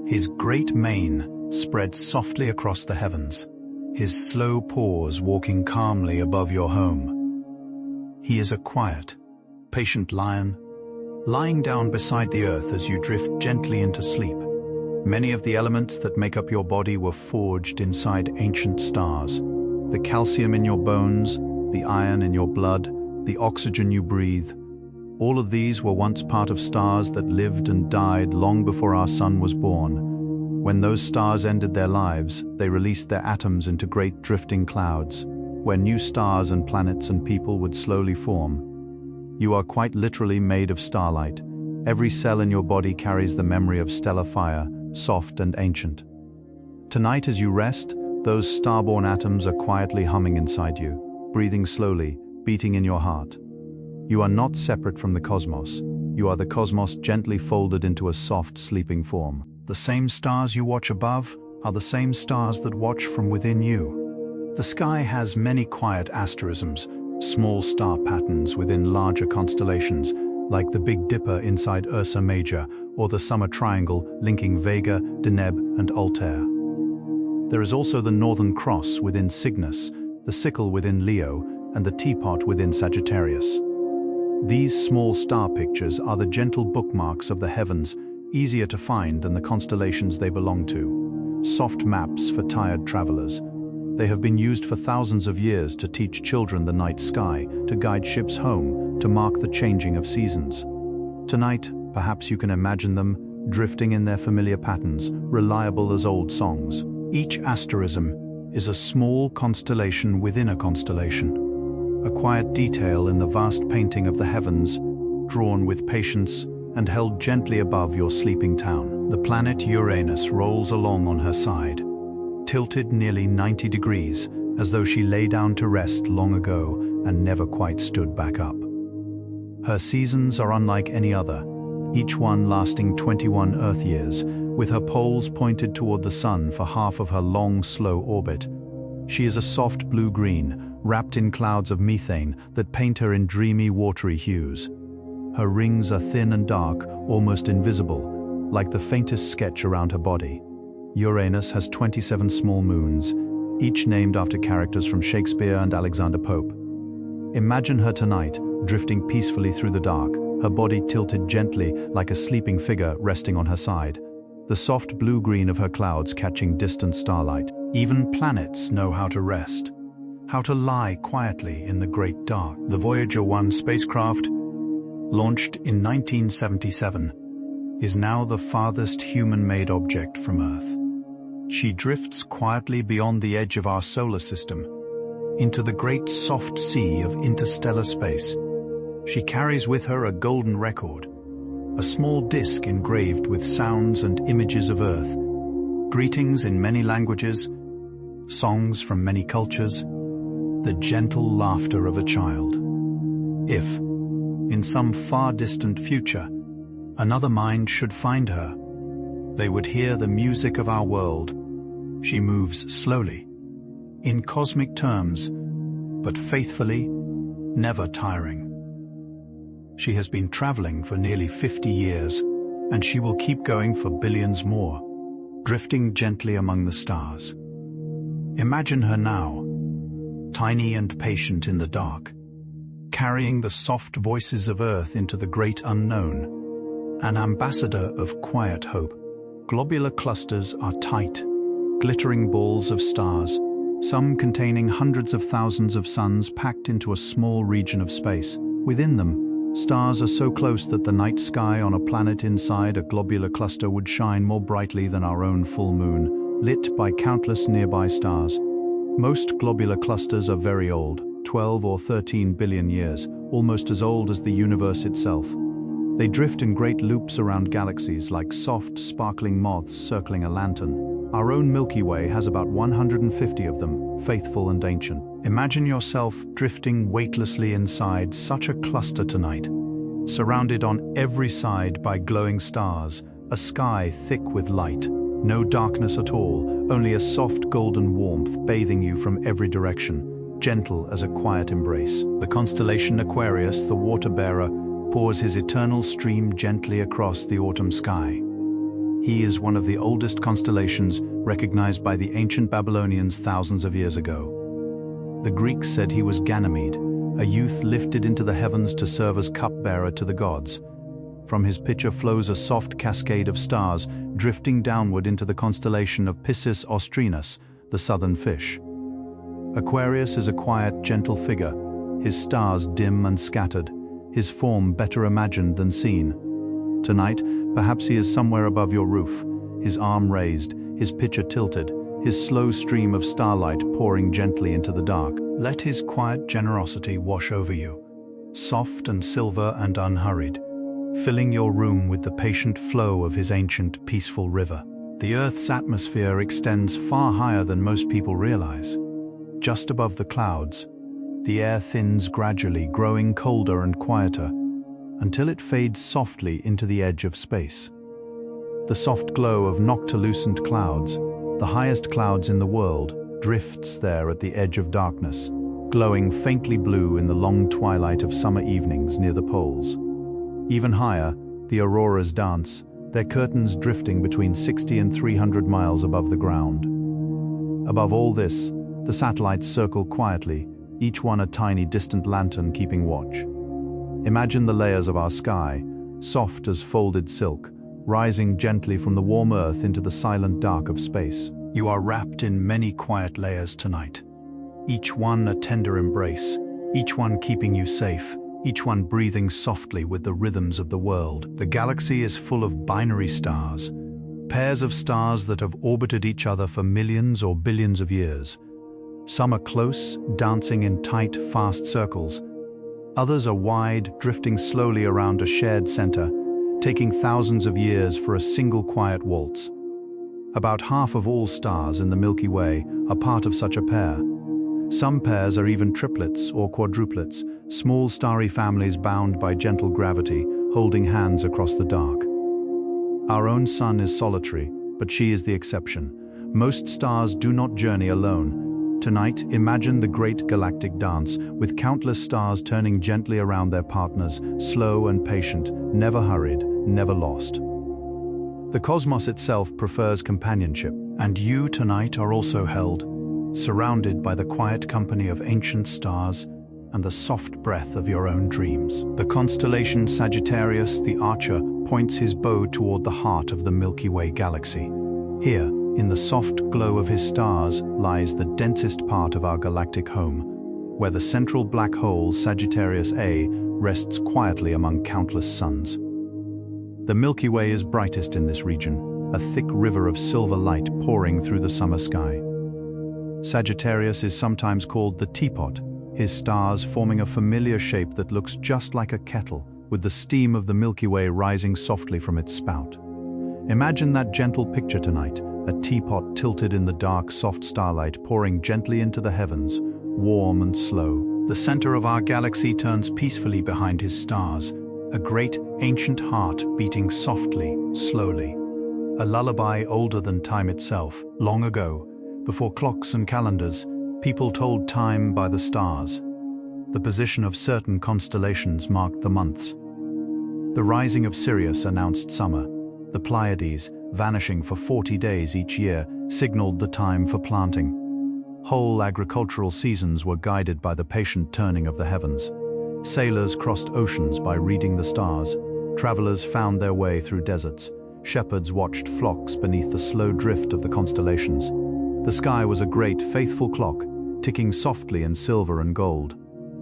his great mane spread softly across the heavens, his slow paws walking calmly above your home. He is a quiet, patient lion, lying down beside the earth as you drift gently into sleep. Many of the elements that make up your body were forged inside ancient stars. The calcium in your bones, the iron in your blood, the oxygen you breathe. All of these were once part of stars that lived and died long before our sun was born. When those stars ended their lives, they released their atoms into great drifting clouds, where new stars and planets and people would slowly form. You are quite literally made of starlight. Every cell in your body carries the memory of stellar fire, soft and ancient. Tonight as you rest, those starborn atoms are quietly humming inside you, breathing slowly, beating in your heart. You are not separate from the cosmos. You are the cosmos gently folded into a soft, sleeping form. The same stars you watch above are the same stars that watch from within you. The sky has many quiet asterisms, small star patterns within larger constellations, like the Big Dipper inside Ursa Major or the Summer Triangle linking Vega, Deneb, and Altair. There is also the Northern Cross within Cygnus, the sickle within Leo, and the teapot within Sagittarius. These small star pictures are the gentle bookmarks of the heavens, easier to find than the constellations they belong to. Soft maps for tired travelers. They have been used for thousands of years to teach children the night sky, to guide ships home, to mark the changing of seasons. Tonight, perhaps you can imagine them, drifting in their familiar patterns, reliable as old songs. Each asterism is a small constellation within a constellation. A quiet detail in the vast painting of the heavens, drawn with patience and held gently above your sleeping town. The planet Uranus rolls along on her side, tilted nearly 90 degrees, as though she lay down to rest long ago and never quite stood back up. Her seasons are unlike any other, each one lasting 21 Earth years, with her poles pointed toward the sun for half of her long, slow orbit. She is a soft blue-green, wrapped in clouds of methane that paint her in dreamy, watery hues. Her rings are thin and dark, almost invisible, like the faintest sketch around her body. Uranus has 27 small moons, each named after characters from Shakespeare and Alexander Pope. Imagine her tonight, drifting peacefully through the dark, her body tilted gently like a sleeping figure resting on her side, the soft blue-green of her clouds catching distant starlight. Even planets know how to rest, how to lie quietly in the great dark. The Voyager 1 spacecraft, launched in 1977, is now the farthest human-made object from Earth. She drifts quietly beyond the edge of our solar system, into the great soft sea of interstellar space. She carries with her a golden record, a small disc engraved with sounds and images of Earth, greetings in many languages, songs from many cultures, the gentle laughter of a child. If, in some far distant future, another mind should find her, they would hear the music of our world. She moves slowly, in cosmic terms, but faithfully, never tiring. She has been traveling for nearly 50 years, and she will keep going for billions more, drifting gently among the stars. Imagine her now, tiny and patient in the dark, carrying the soft voices of Earth into the great unknown, an ambassador of quiet hope. Globular clusters are tight, glittering balls of stars, some containing hundreds of thousands of suns packed into a small region of space. Within them, stars are so close that the night sky on a planet inside a globular cluster would shine more brightly than our own full moon, lit by countless nearby stars. Most globular clusters are very old, 12 or 13 billion years, almost as old as the universe itself. They drift in great loops around galaxies like soft, sparkling moths circling a lantern. Our own Milky Way has about 150 of them, faithful and ancient. Imagine yourself drifting weightlessly inside such a cluster tonight, surrounded on every side by glowing stars, a sky thick with light, no darkness at all, only a soft golden warmth bathing you from every direction, gentle as a quiet embrace. The constellation Aquarius, the water-bearer, pours his eternal stream gently across the autumn sky. He is one of the oldest constellations recognized by the ancient Babylonians thousands of years ago. The Greeks said he was Ganymede, a youth lifted into the heavens to serve as cupbearer to the gods. From his pitcher flows a soft cascade of stars, drifting downward into the constellation of Piscis Austrinus, the southern fish. Aquarius is a quiet, gentle figure, his stars dim and scattered, his form better imagined than seen. Tonight, perhaps he is somewhere above your roof, his arm raised, his pitcher tilted, his slow stream of starlight pouring gently into the dark. Let his quiet generosity wash over you, soft and silver and unhurried, filling your room with the patient flow of his ancient, peaceful river. The Earth's atmosphere extends far higher than most people realize. Just above the clouds, the air thins gradually, growing colder and quieter, until it fades softly into the edge of space. The soft glow of noctilucent clouds, the highest clouds in the world, drifts there at the edge of darkness, glowing faintly blue in the long twilight of summer evenings near the poles. Even higher, the auroras dance, their curtains drifting between 60 and 300 miles above the ground. Above all this, the satellites circle quietly, each one a tiny distant lantern keeping watch. Imagine the layers of our sky, soft as folded silk, rising gently from the warm Earth into the silent dark of space. You are wrapped in many quiet layers tonight, each one a tender embrace, each one keeping you safe, each one breathing softly with the rhythms of the world. The galaxy is full of binary stars, pairs of stars that have orbited each other for millions or billions of years. Some are close, dancing in tight, fast circles. Others are wide, drifting slowly around a shared center, taking thousands of years for a single quiet waltz. About half of all stars in the Milky Way are part of such a pair. Some pairs are even triplets or quadruplets, small starry families bound by gentle gravity, holding hands across the dark. Our own sun is solitary, but she is the exception. Most stars do not journey alone. Tonight, imagine the great galactic dance, with countless stars turning gently around their partners, slow and patient, never hurried, never lost. The cosmos itself prefers companionship, and you tonight are also held, surrounded by the quiet company of ancient stars and the soft breath of your own dreams. The constellation Sagittarius, the Archer, points his bow toward the heart of the Milky Way galaxy. Here, in the soft glow of his stars, lies the densest part of our galactic home, where the central black hole, Sagittarius A, rests quietly among countless suns. The Milky Way is brightest in this region, a thick river of silver light pouring through the summer sky. Sagittarius is sometimes called the teapot, his stars forming a familiar shape that looks just like a kettle, with the steam of the Milky Way rising softly from its spout. Imagine that gentle picture tonight, a teapot tilted in the dark, soft starlight pouring gently into the heavens, warm and slow. The center of our galaxy turns peacefully behind his stars, a great, ancient heart beating softly, slowly. A lullaby older than time itself. Long ago, before clocks and calendars, people told time by the stars. The position of certain constellations marked the months. The rising of Sirius announced summer. The Pleiades, vanishing for 40 days each year, signaled the time for planting. Whole agricultural seasons were guided by the patient turning of the heavens. Sailors crossed oceans by reading the stars. Travelers found their way through deserts. Shepherds watched flocks beneath the slow drift of the constellations. The sky was a great, faithful clock, ticking softly in silver and gold.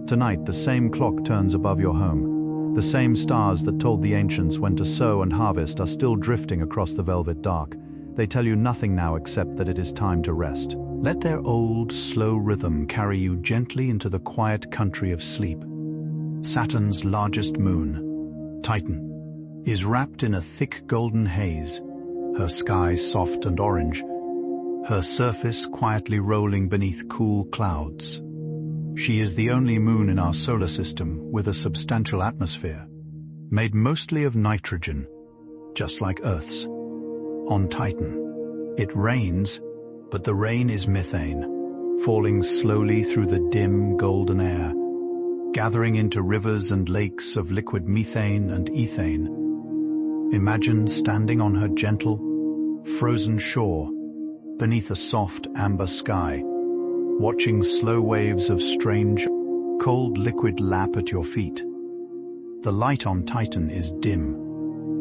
Tonight, the same clock turns above your home. The same stars that told the ancients when to sow and harvest are still drifting across the velvet dark. They tell you nothing now except that it is time to rest. Let their old, slow rhythm carry you gently into the quiet country of sleep. Saturn's largest moon, Titan, is wrapped in a thick golden haze, her sky soft and orange, her surface quietly rolling beneath cool clouds. She is the only moon in our solar system with a substantial atmosphere, made mostly of nitrogen, just like Earth's. On Titan, it rains, but the rain is methane, falling slowly through the dim golden air, gathering into rivers and lakes of liquid methane and ethane. Imagine standing on her gentle, frozen shore, beneath a soft amber sky, watching slow waves of strange, cold liquid lap at your feet. The light on Titan is dim,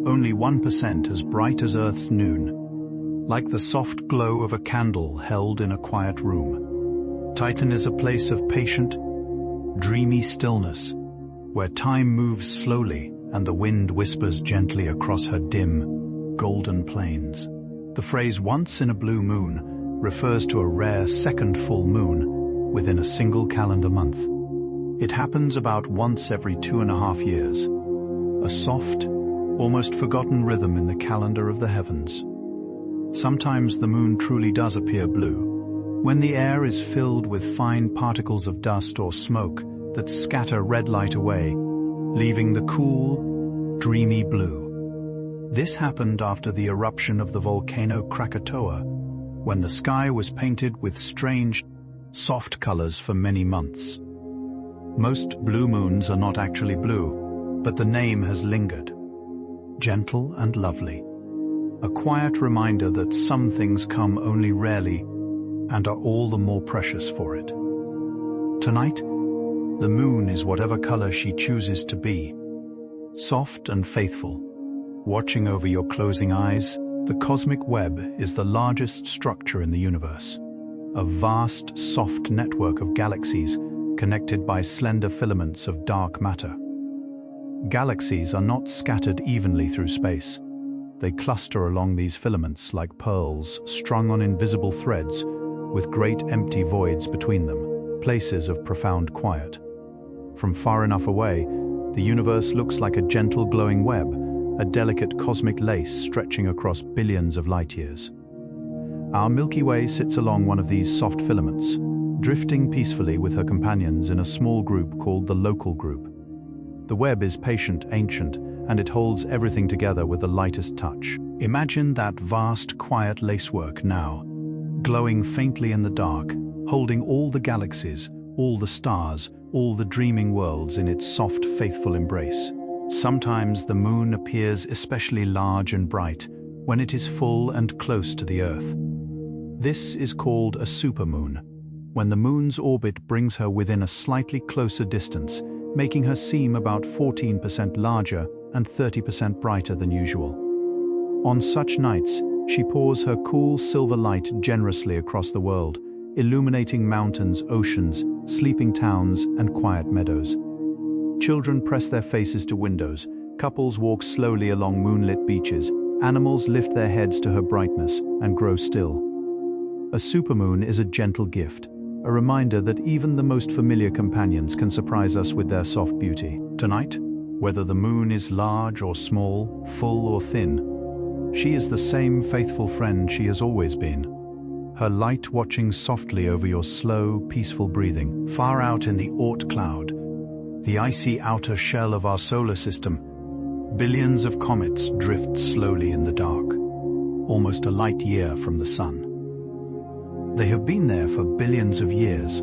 only 1% as bright as Earth's noon, like the soft glow of a candle held in a quiet room. Titan is a place of patient, dreamy stillness, where time moves slowly and the wind whispers gently across her dim, golden plains. The phrase "once in a blue moon" refers to a rare second full moon within a single calendar month. It happens about once every 2.5 years, a soft, almost forgotten rhythm in the calendar of the heavens. Sometimes the moon truly does appear blue, when the air is filled with fine particles of dust or smoke that scatter red light away, leaving the cool, dreamy blue. This happened after the eruption of the volcano Krakatoa, when the sky was painted with strange, soft colors for many months. Most blue moons are not actually blue, but the name has lingered. Gentle and lovely. A quiet reminder that some things come only rarely and are all the more precious for it. Tonight, the moon is whatever color she chooses to be. Soft and faithful, watching over your closing eyes. The cosmic web is the largest structure in the universe, a vast, soft network of galaxies connected by slender filaments of dark matter. Galaxies are not scattered evenly through space. They cluster along these filaments like pearls strung on invisible threads, with great empty voids between them, places of profound quiet. From far enough away, the universe looks like a gentle glowing web, a delicate cosmic lace stretching across billions of light years. Our Milky Way sits along one of these soft filaments, drifting peacefully with her companions in a small group called the local group. The web is patient, ancient, and it holds everything together with the lightest touch. Imagine that vast, quiet lacework now, glowing faintly in the dark, holding all the galaxies, all the stars, all the dreaming worlds in its soft, faithful embrace. Sometimes the moon appears especially large and bright when it is full and close to the Earth. This is called a supermoon, when the moon's orbit brings her within a slightly closer distance, making her seem about 14% larger and 30% brighter than usual. On such nights, she pours her cool silver light generously across the world, illuminating mountains, oceans, sleeping towns, and quiet meadows. Children press their faces to windows, couples walk slowly along moonlit beaches, animals lift their heads to her brightness and grow still. A supermoon is a gentle gift, a reminder that even the most familiar companions can surprise us with their soft beauty. Tonight, whether the moon is large or small, full or thin, she is the same faithful friend she has always been. Her light watching softly over your slow, peaceful breathing. Far out in the Oort cloud, the icy outer shell of our solar system, billions of comets drift slowly in the dark, almost a light year from the sun. They have been there for billions of years,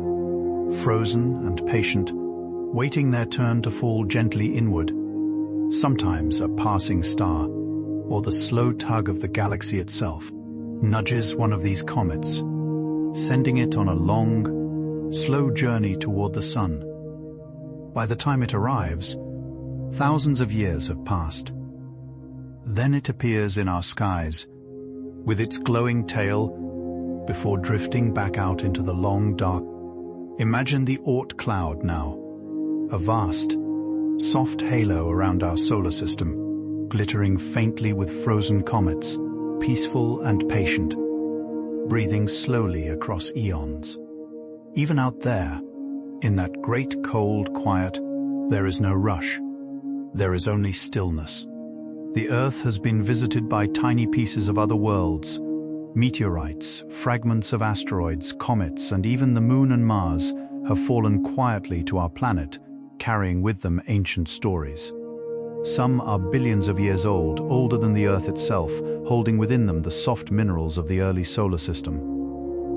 frozen and patient, waiting their turn to fall gently inward. Sometimes a passing star, or the slow tug of the galaxy itself, nudges one of these comets, sending it on a long, slow journey toward the sun. By the time it arrives, thousands of years have passed. Then it appears in our skies, with its glowing tail, before drifting back out into the long dark. Imagine the Oort cloud now, a vast, soft halo around our solar system, glittering faintly with frozen comets, peaceful and patient, breathing slowly across eons. Even out there, in that great cold quiet, there is no rush. There is only stillness. The Earth has been visited by tiny pieces of other worlds. Meteorites, fragments of asteroids, comets, and even the Moon and Mars have fallen quietly to our planet, carrying with them ancient stories. Some are billions of years old, older than the Earth itself, holding within them the soft minerals of the early solar system.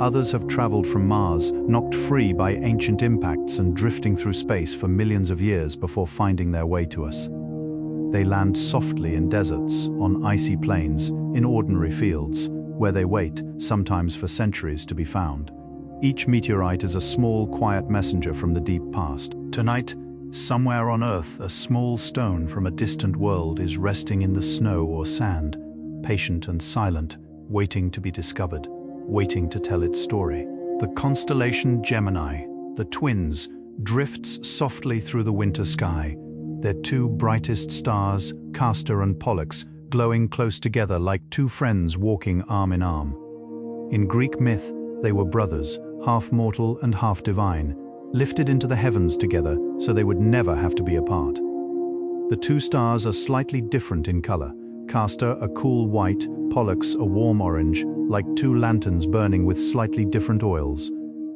Others have traveled from Mars, knocked free by ancient impacts and drifting through space for millions of years before finding their way to us. They land softly in deserts, on icy plains, in ordinary fields, where they wait, sometimes for centuries, to be found. Each meteorite is a small, quiet messenger from the deep past. Tonight, somewhere on Earth, a small stone from a distant world is resting in the snow or sand, patient and silent, waiting to be discovered, waiting to tell its story. The constellation Gemini, the twins, drifts softly through the winter sky, their two brightest stars, Castor and Pollux, glowing close together like two friends walking arm in arm. In Greek myth, they were brothers, half mortal and half divine, lifted into the heavens together so they would never have to be apart. The two stars are slightly different in color, Castor a cool white, Pollux a warm orange, like two lanterns burning with slightly different oils.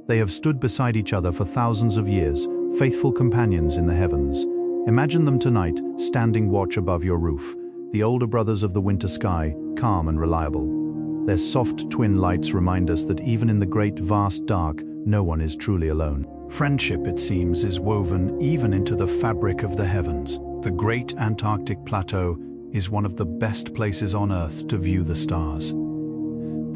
They have stood beside each other for thousands of years, faithful companions in the heavens. Imagine them tonight, standing watch above your roof, the older brothers of the winter sky, calm and reliable. Their soft twin lights remind us that even in the great vast dark, no one is truly alone. Friendship, it seems, is woven even into the fabric of the heavens. The great Antarctic plateau is one of the best places on Earth to view the stars.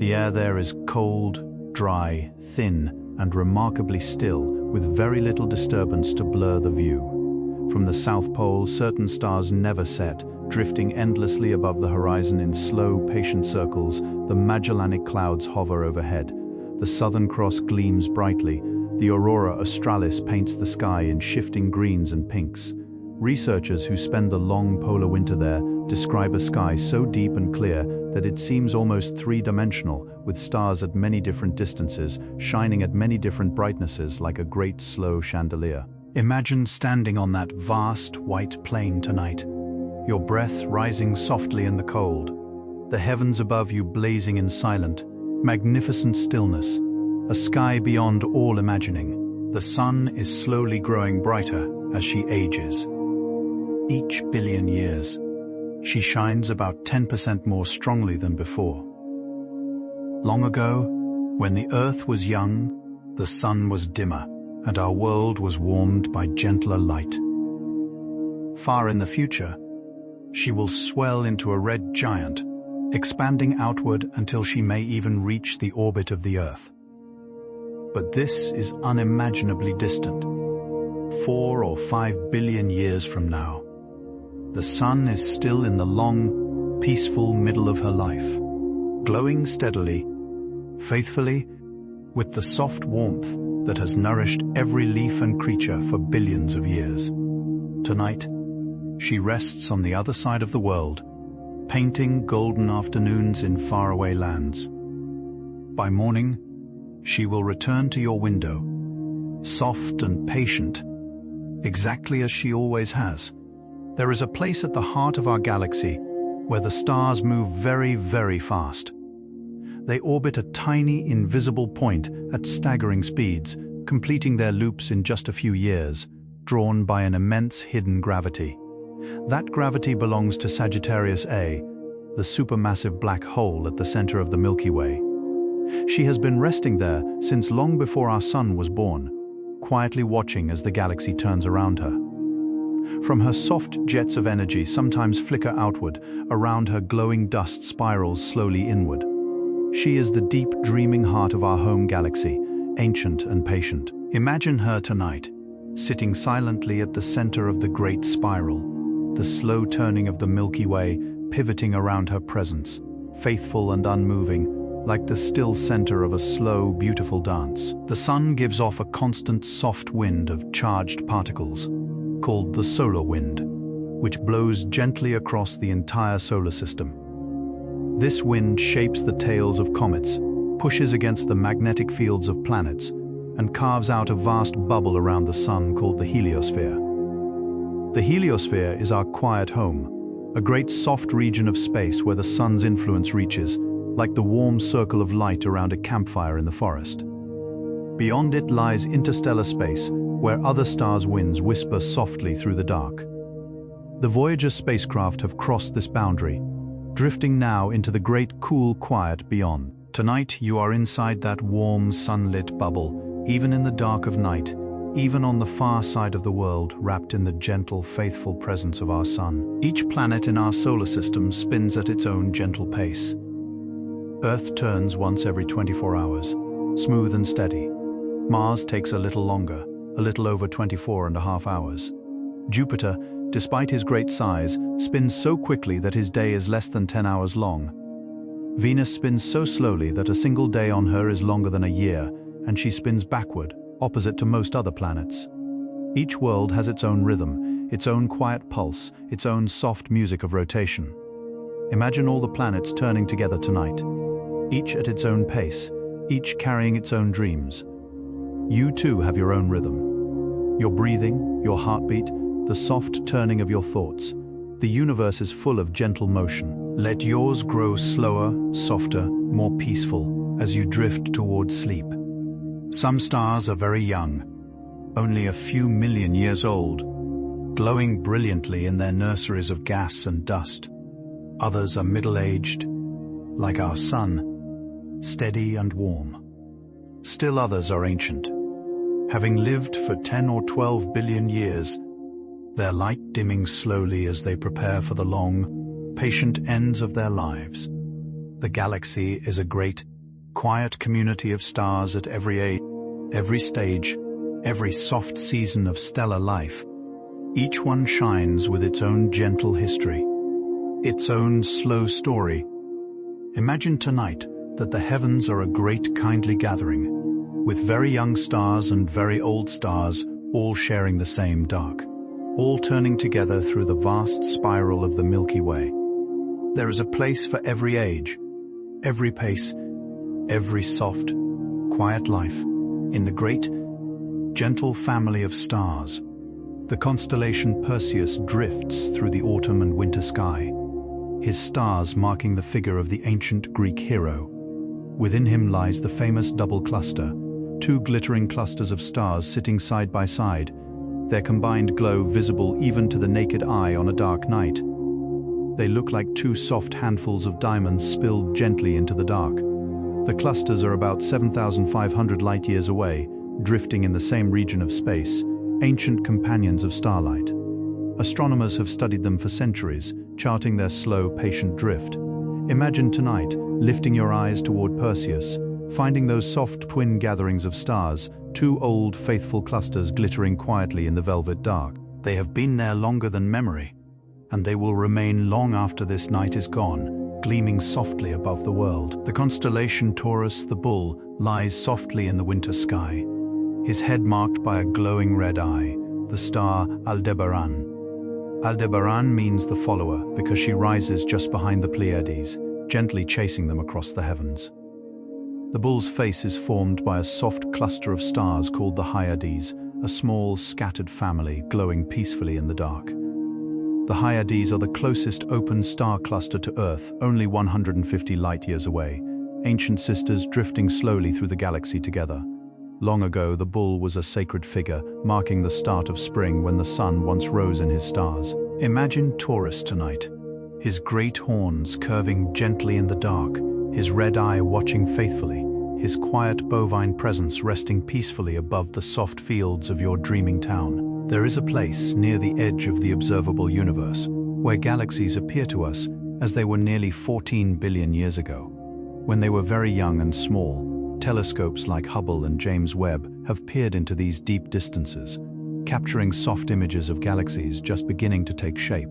The air there is cold, dry, thin, and remarkably still, with very little disturbance to blur the view. From the South Pole, certain stars never set, drifting endlessly above the horizon in slow, patient circles. The Magellanic clouds hover overhead. The Southern Cross gleams brightly. The aurora australis paints the sky in shifting greens and pinks. Researchers who spend the long polar winter there describe a sky so deep and clear that it seems almost three-dimensional, with stars at many different distances, shining at many different brightnesses like a great slow chandelier. Imagine standing on that vast white plain tonight, your breath rising softly in the cold, the heavens above you blazing in silent, magnificent stillness, a sky beyond all imagining. The sun is slowly growing brighter as she ages. Each billion years, she shines about 10% more strongly than before. Long ago, when the Earth was young, the sun was dimmer, and our world was warmed by gentler light. Far in the future, she will swell into a red giant, expanding outward until she may even reach the orbit of the Earth. But this is unimaginably distant. 4 or 5 billion years from now, the sun is still in the long, peaceful middle of her life, glowing steadily, faithfully, with the soft warmth that has nourished every leaf and creature for billions of years. Tonight, she rests on the other side of the world, painting golden afternoons in faraway lands. By morning, she will return to your window, soft and patient, exactly as she always has. There is a place at the heart of our galaxy where the stars move very, very fast. They orbit a tiny, invisible point at staggering speeds, completing their loops in just a few years, drawn by an immense hidden gravity. That gravity belongs to Sagittarius A, the supermassive black hole at the center of the Milky Way. She has been resting there since long before our sun was born, quietly watching as the galaxy turns around her. From her soft jets of energy sometimes flicker outward, around her glowing dust spirals slowly inward. She is the deep, dreaming heart of our home galaxy, ancient and patient. Imagine her tonight, sitting silently at the center of the great spiral, the slow turning of the Milky Way pivoting around her presence, faithful and unmoving, like the still center of a slow, beautiful dance. The sun gives off a constant soft wind of charged particles, called the solar wind, which blows gently across the entire solar system. This wind shapes the tails of comets, pushes against the magnetic fields of planets, and carves out a vast bubble around the sun called the heliosphere. The heliosphere is our quiet home, a great soft region of space where the sun's influence reaches, like the warm circle of light around a campfire in the forest. Beyond it lies interstellar space, where other stars' winds whisper softly through the dark. The Voyager spacecraft have crossed this boundary, drifting now into the great cool quiet beyond. Tonight you are inside that warm, sunlit bubble, even in the dark of night, even on the far side of the world, wrapped in the gentle, faithful presence of our sun. Each planet in our solar system spins at its own gentle pace. Earth turns once every 24 hours, smooth and steady. Mars takes a little longer, a little over 24.5 hours. Jupiter, despite his great size, spins so quickly that his day is less than 10 hours long. Venus spins so slowly that a single day on her is longer than a year, and she spins backward, opposite to most other planets. Each world has its own rhythm, its own quiet pulse, its own soft music of rotation. Imagine all the planets turning together tonight, each at its own pace, each carrying its own dreams. You too have your own rhythm. Your breathing, your heartbeat, the soft turning of your thoughts. The universe is full of gentle motion. Let yours grow slower, softer, more peaceful as you drift towards sleep. Some stars are very young, only a few million years old, glowing brilliantly in their nurseries of gas and dust. Others are middle-aged, like our sun, steady and warm. Still others are ancient, having lived for 10 or 12 billion years, their light dimming slowly as they prepare for the long, patient ends of their lives. The galaxy is a great, quiet community of stars at every age, every stage, every soft season of stellar life. Each one shines with its own gentle history, its own slow story. Imagine tonight that the heavens are a great kindly gathering, with very young stars and very old stars all sharing the same dark, all turning together through the vast spiral of the Milky Way. There is a place for every age, every pace, every soft, quiet life in the great, gentle family of stars. The constellation Perseus drifts through the autumn and winter sky, his stars marking the figure of the ancient Greek hero. Within him lies the famous double cluster, two glittering clusters of stars sitting side by side, their combined glow visible even to the naked eye on a dark night. They look like two soft handfuls of diamonds spilled gently into the dark. The clusters are about 7,500 light-years away, drifting in the same region of space, ancient companions of starlight. Astronomers have studied them for centuries, charting their slow, patient drift. Imagine tonight, lifting your eyes toward Perseus, finding those soft twin gatherings of stars, two old, faithful clusters glittering quietly in the velvet dark. They have been there longer than memory, and they will remain long after this night is gone, gleaming softly above the world. The constellation Taurus, the bull, lies softly in the winter sky, his head marked by a glowing red eye, the star Aldebaran. Aldebaran means the follower because she rises just behind the Pleiades, gently chasing them across the heavens. The bull's face is formed by a soft cluster of stars called the Hyades, a small, scattered family glowing peacefully in the dark. The Hyades are the closest open star cluster to Earth, only 150 light-years away, ancient sisters drifting slowly through the galaxy together. Long ago, the bull was a sacred figure, marking the start of spring when the sun once rose in his stars. Imagine Taurus tonight, his great horns curving gently in the dark, his red eye watching faithfully, his quiet bovine presence resting peacefully above the soft fields of your dreaming town. There is a place near the edge of the observable universe, where galaxies appear to us as they were nearly 14 billion years ago. When they were very young and small, telescopes like Hubble and James Webb have peered into these deep distances, capturing soft images of galaxies just beginning to take shape,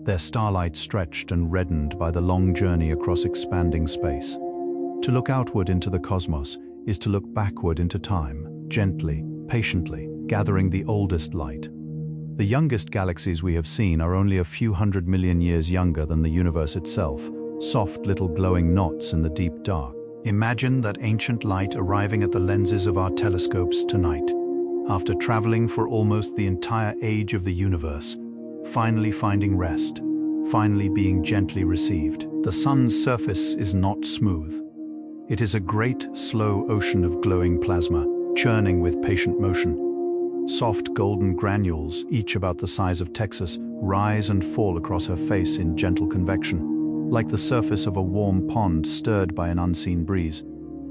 their starlight stretched and reddened by the long journey across expanding space. To look outward into the cosmos is to look backward into time, gently, patiently, gathering the oldest light. The youngest galaxies we have seen are only a few 100 million years younger than the universe itself, soft little glowing knots in the deep dark. Imagine that ancient light arriving at the lenses of our telescopes tonight, after traveling for almost the entire age of the universe, finally finding rest, finally being gently received. The sun's surface is not smooth. It is a great, slow ocean of glowing plasma, churning with patient motion. Soft golden granules, each about the size of Texas, rise and fall across her face in gentle convection, like the surface of a warm pond stirred by an unseen breeze.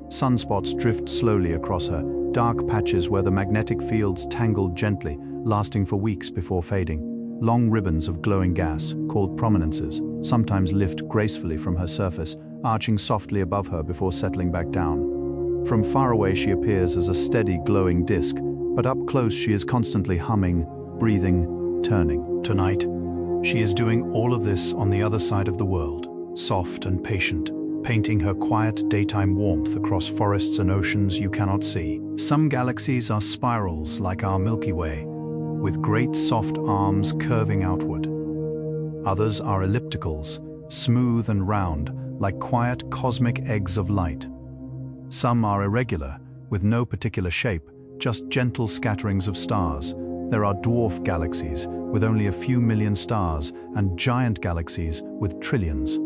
Sunspots drift slowly across her, dark patches where the magnetic fields tangle gently, lasting for weeks before fading. Long ribbons of glowing gas, called prominences, sometimes lift gracefully from her surface, arching softly above her before settling back down. From far away she appears as a steady glowing disk, but up close she is constantly humming, breathing, turning. Tonight, she is doing all of this on the other side of the world, soft and patient, painting her quiet daytime warmth across forests and oceans you cannot see. Some galaxies are spirals like our Milky Way, with great soft arms curving outward. Others are ellipticals, smooth and round, like quiet cosmic eggs of light. Some are irregular, with no particular shape, just gentle scatterings of stars. There are dwarf galaxies with only a few million stars and giant galaxies with trillions.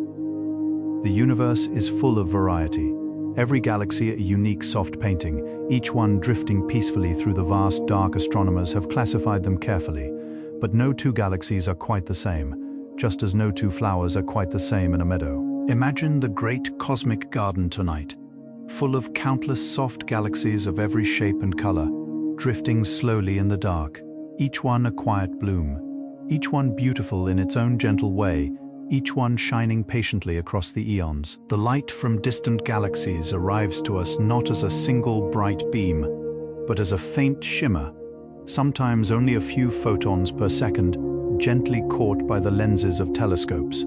The universe is full of variety. Every galaxy a unique soft painting, each one drifting peacefully through the vast dark. Astronomers have classified them carefully, but no two galaxies are quite the same, just as no two flowers are quite the same in a meadow. Imagine the great cosmic garden tonight, full of countless soft galaxies of every shape and color, drifting slowly in the dark, each one a quiet bloom, each one beautiful in its own gentle way, each one shining patiently across the eons. The light from distant galaxies arrives to us not as a single bright beam, but as a faint shimmer, sometimes only a few photons per second, gently caught by the lenses of telescopes.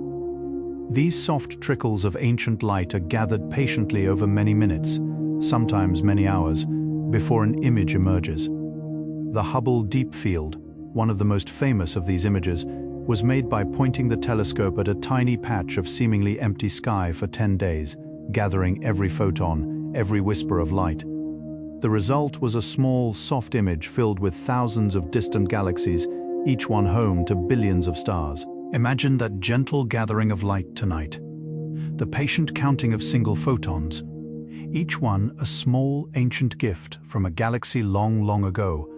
These soft trickles of ancient light are gathered patiently over many minutes, sometimes many hours, before an image emerges. The Hubble Deep Field, one of the most famous of these images, was made by pointing the telescope at a tiny patch of seemingly empty sky for 10 days, gathering every photon, every whisper of light. The result was a small, soft image filled with thousands of distant galaxies, each one home to billions of stars. Imagine that gentle gathering of light tonight, the patient counting of single photons, each one a small, ancient gift from a galaxy long, long ago,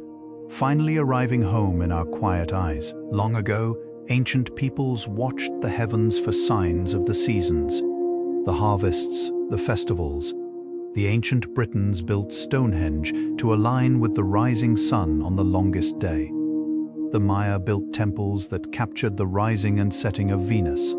finally arriving home in our quiet eyes. Long ago, ancient peoples watched the heavens for signs of the seasons, the harvests, the festivals. The ancient Britons built Stonehenge to align with the rising sun on the longest day. The Maya built temples that captured the rising and setting of Venus.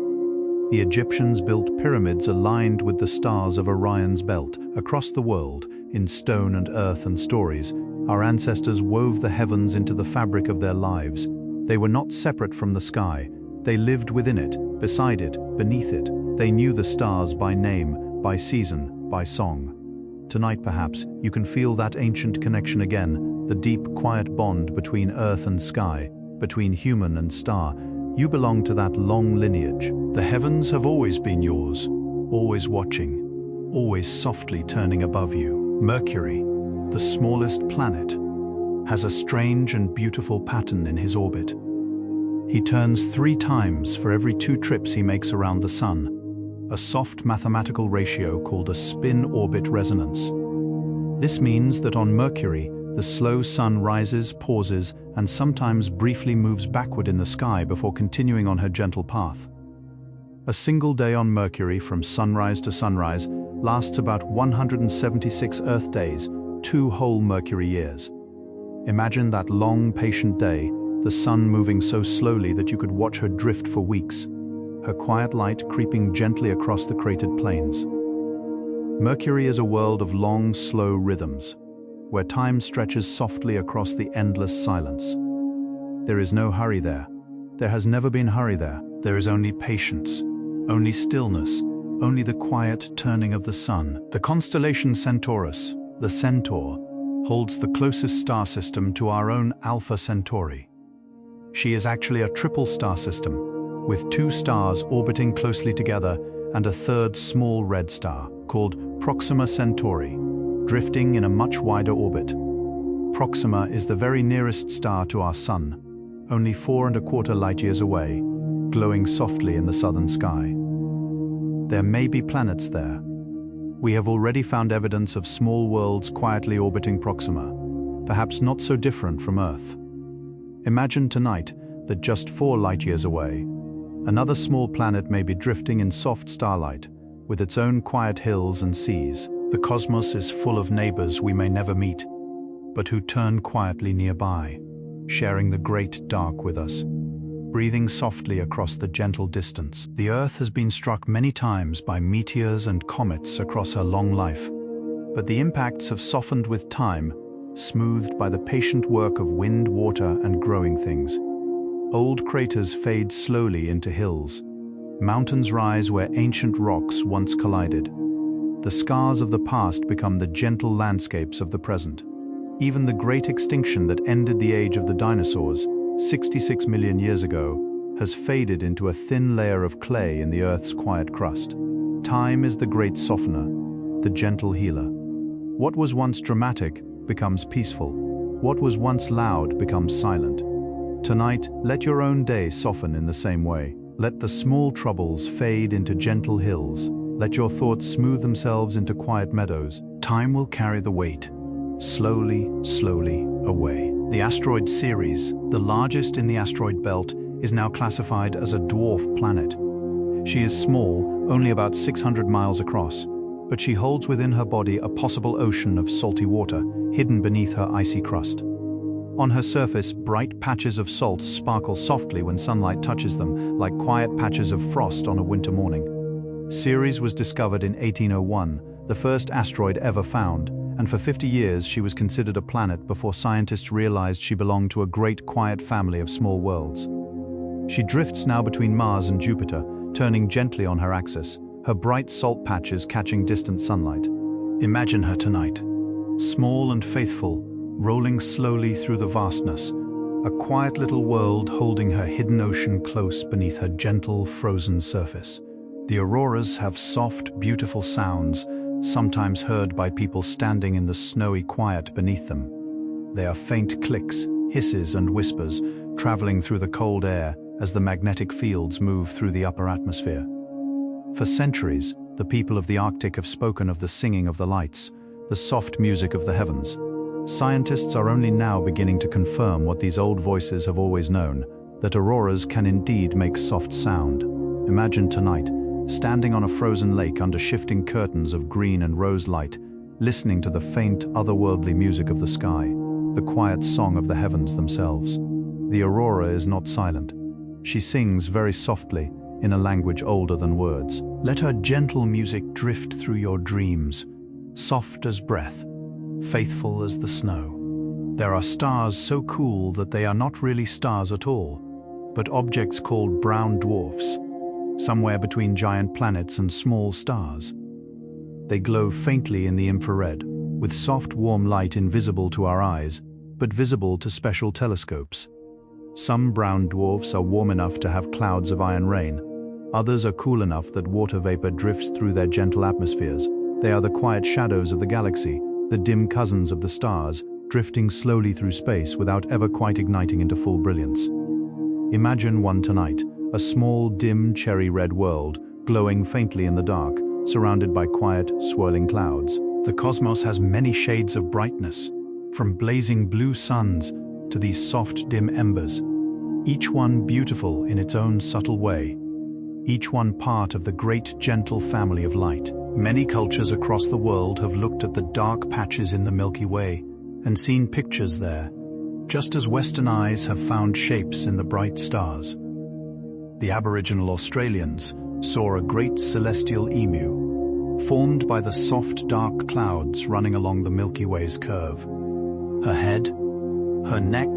The Egyptians built pyramids aligned with the stars of Orion's belt. Across the world, in stone and earth and stories, our ancestors wove the heavens into the fabric of their lives. They were not separate from the sky. They lived within it, beside it, beneath it. They knew the stars by name, by season, by song. Tonight, perhaps, you can feel that ancient connection again, the deep, quiet bond between earth and sky, between human and star. You belong to that long lineage. The heavens have always been yours, always watching, always softly turning above you. Mercury, the smallest planet, has a strange and beautiful pattern in his orbit. He turns 3 times for every 2 trips he makes around the sun, a soft mathematical ratio called a spin-orbit resonance. This means that on Mercury, the slow sun rises, pauses, and sometimes briefly moves backward in the sky before continuing on her gentle path. A single day on Mercury from sunrise to sunrise lasts about 176 Earth days, 2 whole Mercury years. Imagine that long, patient day, the sun moving so slowly that you could watch her drift for weeks, her quiet light creeping gently across the cratered plains. Mercury is a world of long, slow rhythms, where time stretches softly across the endless silence. There is no hurry there. There has never been hurry there. There is only patience, only stillness, only the quiet turning of the sun. The constellation Centaurus, the Centaur, holds the closest star system to our own Alpha Centauri. She is actually a triple star system, with 2 stars orbiting closely together and a third small red star, called Proxima Centauri, drifting in a much wider orbit. Proxima is the very nearest star to our Sun, only 4¼ light-years away, glowing softly in the southern sky. There may be planets there. We have already found evidence of small worlds quietly orbiting Proxima, perhaps not so different from Earth. Imagine tonight that just 4 light-years away, another small planet may be drifting in soft starlight, with its own quiet hills and seas. The cosmos is full of neighbors we may never meet, but who turn quietly nearby, sharing the great dark with us, breathing softly across the gentle distance. The Earth has been struck many times by meteors and comets across her long life, but the impacts have softened with time, smoothed by the patient work of wind, water, and growing things. Old craters fade slowly into hills. Mountains rise where ancient rocks once collided. The scars of the past become the gentle landscapes of the present. Even the great extinction that ended the age of the dinosaurs, 66 million years ago, has faded into a thin layer of clay in the Earth's quiet crust. Time is the great softener, the gentle healer. What was once dramatic becomes peaceful. What was once loud becomes silent. Tonight, let your own day soften in the same way. Let the small troubles fade into gentle hills. Let your thoughts smooth themselves into quiet meadows. Time will carry the weight, slowly, slowly away. The asteroid Ceres, the largest in the asteroid belt, is now classified as a dwarf planet. She is small, only about 600 miles across, but she holds within her body a possible ocean of salty water, hidden beneath her icy crust. On her surface, bright patches of salt sparkle softly when sunlight touches them, like quiet patches of frost on a winter morning. Ceres was discovered in 1801, the first asteroid ever found, and for 50 years she was considered a planet before scientists realized she belonged to a great quiet family of small worlds. She drifts now between Mars and Jupiter, turning gently on her axis, her bright salt patches catching distant sunlight. Imagine her tonight, small and faithful, rolling slowly through the vastness, a quiet little world holding her hidden ocean close beneath her gentle, frozen surface. The auroras have soft, beautiful sounds, sometimes heard by people standing in the snowy quiet beneath them. They are faint clicks, hisses and whispers, traveling through the cold air as the magnetic fields move through the upper atmosphere. For centuries, the people of the Arctic have spoken of the singing of the lights, the soft music of the heavens. Scientists are only now beginning to confirm what these old voices have always known, that auroras can indeed make soft sound. Imagine tonight, standing on a frozen lake under shifting curtains of green and rose light, listening to the faint, otherworldly music of the sky, the quiet song of the heavens themselves. The aurora is not silent. She sings very softly, in a language older than words. Let her gentle music drift through your dreams, soft as breath, faithful as the snow. There are stars so cool that they are not really stars at all, but objects called brown dwarfs, somewhere between giant planets and small stars. They glow faintly in the infrared, with soft warm light invisible to our eyes, but visible to special telescopes. Some brown dwarfs are warm enough to have clouds of iron rain. Others are cool enough that water vapor drifts through their gentle atmospheres. They are the quiet shadows of the galaxy, the dim cousins of the stars, drifting slowly through space without ever quite igniting into full brilliance. Imagine one tonight, a small, dim, cherry-red world, glowing faintly in the dark, surrounded by quiet, swirling clouds. The cosmos has many shades of brightness, from blazing blue suns to these soft, dim embers, each one beautiful in its own subtle way, each one part of the great, gentle family of light. Many cultures across the world have looked at the dark patches in the Milky Way and seen pictures there, just as Western eyes have found shapes in the bright stars. The Aboriginal Australians saw a great celestial emu, formed by the soft dark clouds running along the Milky Way's curve. Her head, her neck,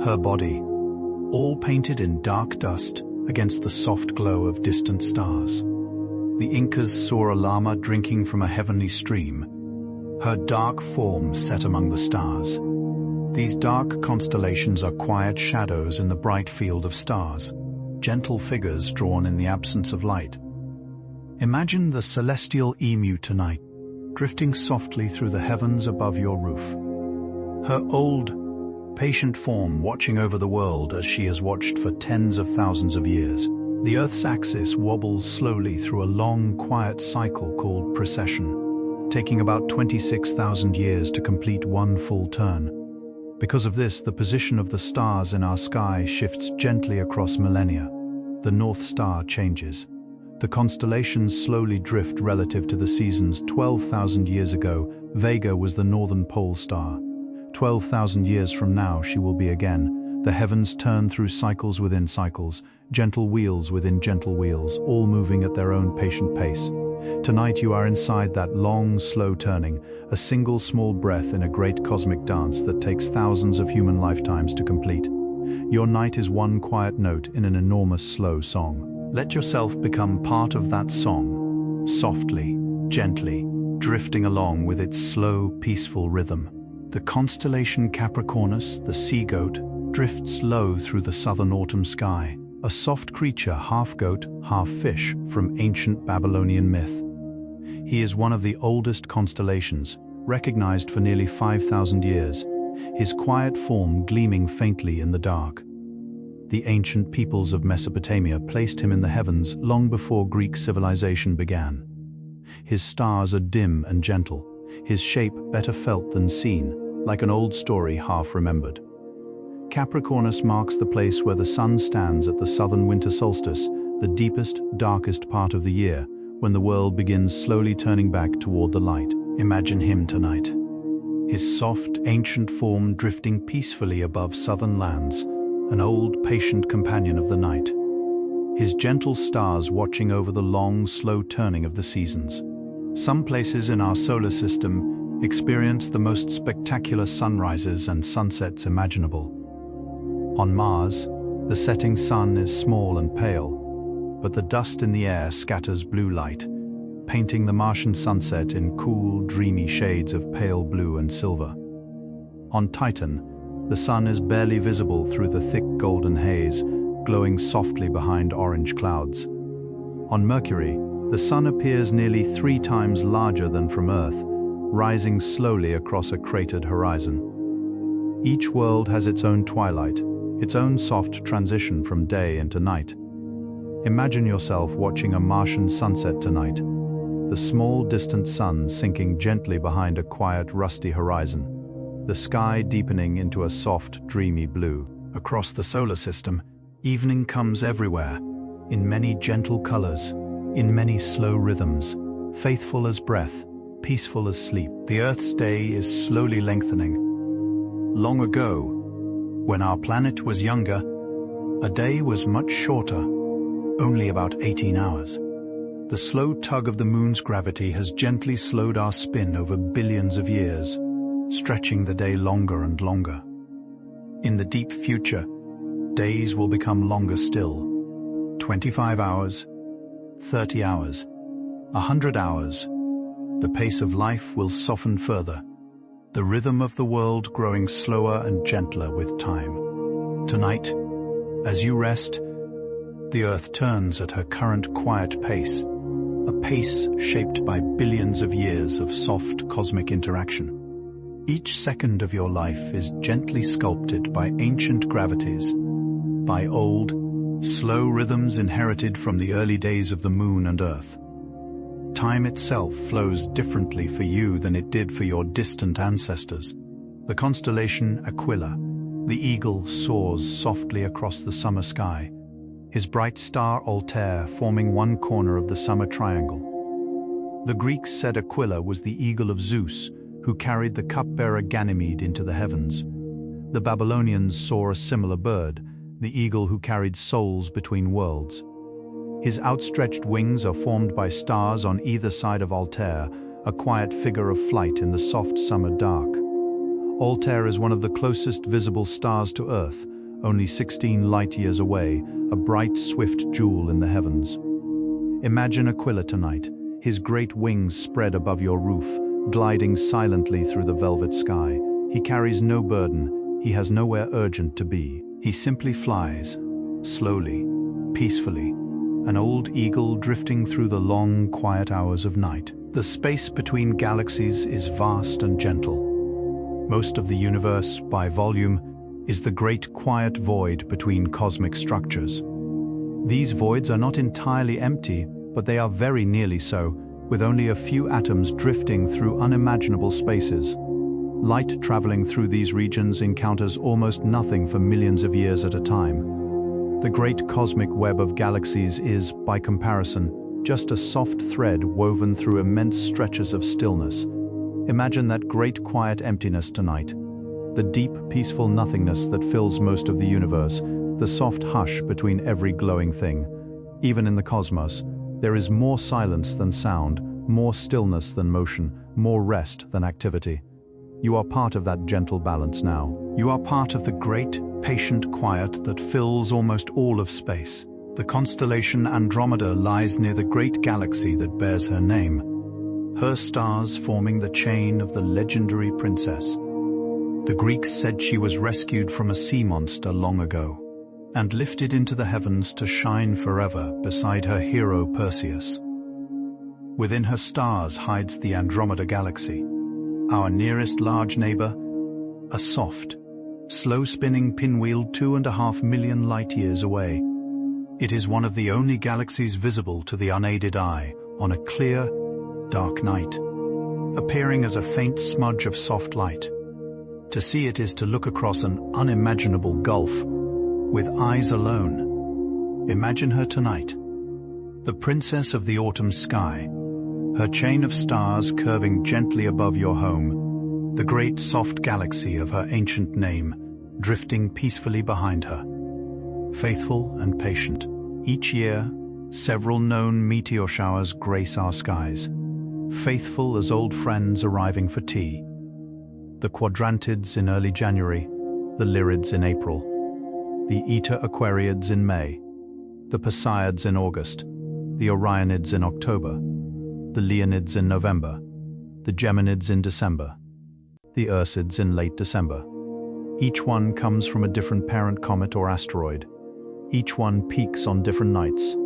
her body, all painted in dark dust against the soft glow of distant stars. The Incas saw a llama drinking from a heavenly stream, her dark form set among the stars. These dark constellations are quiet shadows in the bright field of stars, gentle figures drawn in the absence of light. Imagine the celestial emu tonight, drifting softly through the heavens above your roof. Her old, patient form watching over the world as she has watched for tens of thousands of years. The Earth's axis wobbles slowly through a long, quiet cycle called precession, taking about 26,000 years to complete one full turn. Because of this, the position of the stars in our sky shifts gently across millennia. The North Star changes. The constellations slowly drift relative to the seasons. 12,000 years ago, Vega was the northern pole star. 12,000 years from now, she will be again. The heavens turn through cycles within cycles, gentle wheels within gentle wheels, all moving at their own patient pace. Tonight you are inside that long, slow turning, a single small breath in a great cosmic dance that takes thousands of human lifetimes to complete. Your night is one quiet note in an enormous slow song. Let yourself become part of that song, softly, gently, drifting along with its slow, peaceful rhythm. The constellation Capricornus, the sea goat, drifts low through the southern autumn sky, a soft creature half goat, half fish from ancient Babylonian myth. He is one of the oldest constellations, recognized for nearly 5,000 years, his quiet form gleaming faintly in the dark. The ancient peoples of Mesopotamia placed him in the heavens long before Greek civilization began. His stars are dim and gentle, his shape better felt than seen, like an old story half remembered. Capricornus marks the place where the sun stands at the southern winter solstice, the deepest, darkest part of the year, when the world begins slowly turning back toward the light. Imagine him tonight. His soft, ancient form drifting peacefully above southern lands, an old, patient companion of the night. His gentle stars watching over the long, slow turning of the seasons. Some places in our solar system experience the most spectacular sunrises and sunsets imaginable. On Mars, the setting sun is small and pale, but the dust in the air scatters blue light, painting the Martian sunset in cool, dreamy shades of pale blue and silver. On Titan, the sun is barely visible through the thick golden haze, glowing softly behind orange clouds. On Mercury, the sun appears nearly 3 times larger than from Earth, rising slowly across a cratered horizon. Each world has its own twilight, its own soft transition from day into night. Imagine yourself watching a Martian sunset tonight, the small distant sun sinking gently behind a quiet, rusty horizon, the sky deepening into a soft, dreamy blue. Across the solar system, evening comes everywhere, in many gentle colors, in many slow rhythms, faithful as breath, peaceful as sleep. The Earth's day is slowly lengthening. Long ago, when our planet was younger, a day was much shorter, only about 18 hours. The slow tug of the moon's gravity has gently slowed our spin over billions of years, stretching the day longer and longer. In the deep future, days will become longer still. 25 hours, 30 hours, 100 hours. The pace of life will soften further, the rhythm of the world growing slower and gentler with time. Tonight, as you rest, the Earth turns at her current quiet pace, a pace shaped by billions of years of soft cosmic interaction. Each second of your life is gently sculpted by ancient gravities, by old, slow rhythms inherited from the early days of the moon and Earth. Time itself flows differently for you than it did for your distant ancestors. The constellation Aquila, the eagle, soars softly across the summer sky, his bright star Altair forming one corner of the summer triangle. The Greeks said Aquila was the eagle of Zeus, who carried the cupbearer Ganymede into the heavens. The Babylonians saw a similar bird, the eagle who carried souls between worlds. His outstretched wings are formed by stars on either side of Altair, a quiet figure of flight in the soft summer dark. Altair is one of the closest visible stars to Earth, only 16 light-years away, a bright, swift jewel in the heavens. Imagine Aquila tonight, his great wings spread above your roof, gliding silently through the velvet sky. He carries no burden, he has nowhere urgent to be. He simply flies, slowly, peacefully, an old eagle drifting through the long, quiet hours of night. The space between galaxies is vast and gentle. Most of the universe, by volume, is the great quiet void between cosmic structures. These voids are not entirely empty, but they are very nearly so, with only a few atoms drifting through unimaginable spaces. Light traveling through these regions encounters almost nothing for millions of years at a time. The great cosmic web of galaxies is, by comparison, just a soft thread woven through immense stretches of stillness. Imagine that great quiet emptiness tonight, the deep, peaceful nothingness that fills most of the universe, the soft hush between every glowing thing. Even in the cosmos, there is more silence than sound, more stillness than motion, more rest than activity. You are part of that gentle balance now. You are part of the great, patient quiet that fills almost all of space. The constellation Andromeda lies near the great galaxy that bears her name, her stars forming the chain of the legendary princess. The Greeks said she was rescued from a sea monster long ago, and lifted into the heavens to shine forever beside her hero Perseus. Within her stars hides the Andromeda galaxy, our nearest large neighbor, a soft, slow-spinning pinwheel 2.5 million light-years away. It is one of the only galaxies visible to the unaided eye on a clear, dark night, appearing as a faint smudge of soft light. To see it is to look across an unimaginable gulf, with eyes alone. Imagine her tonight, the princess of the autumn sky, her chain of stars curving gently above your home, the great soft galaxy of her ancient name, drifting peacefully behind her. Faithful and patient. Each year, several known meteor showers grace our skies, faithful as old friends arriving for tea. The quadrantids in early January, the lyrids in April, the Eta Aquariids in May, the Perseids in August, the Orionids in October, the Leonids in November, the Geminids in December, the Ursids in late December. Each one comes from a different parent comet or asteroid. Each one peaks on different nights.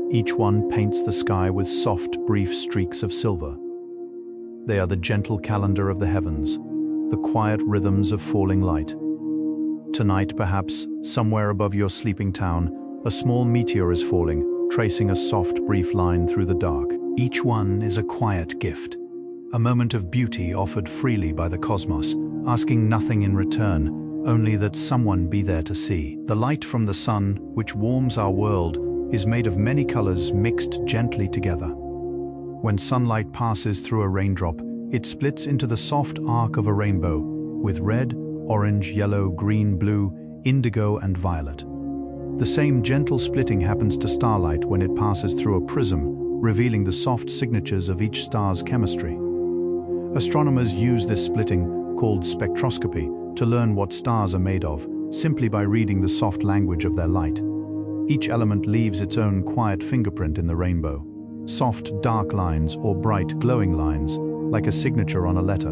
Each one paints the sky with soft, brief streaks of silver. They are the gentle calendar of the heavens, the quiet rhythms of falling light. Tonight, perhaps, somewhere above your sleeping town, a small meteor is falling, tracing a soft, brief line through the dark. Each one is a quiet gift, a moment of beauty offered freely by the cosmos, asking nothing in return, only that someone be there to see. The light from the sun, which warms our world, is made of many colors mixed gently together. When sunlight passes through a raindrop, it splits into the soft arc of a rainbow, with red, orange, yellow, green, blue, indigo, and violet. The same gentle splitting happens to starlight when it passes through a prism, revealing the soft signatures of each star's chemistry. Astronomers use this splitting, called spectroscopy, to learn what stars are made of, simply by reading the soft language of their light. Each element leaves its own quiet fingerprint in the rainbow, soft, dark lines or bright, glowing lines, like a signature on a letter.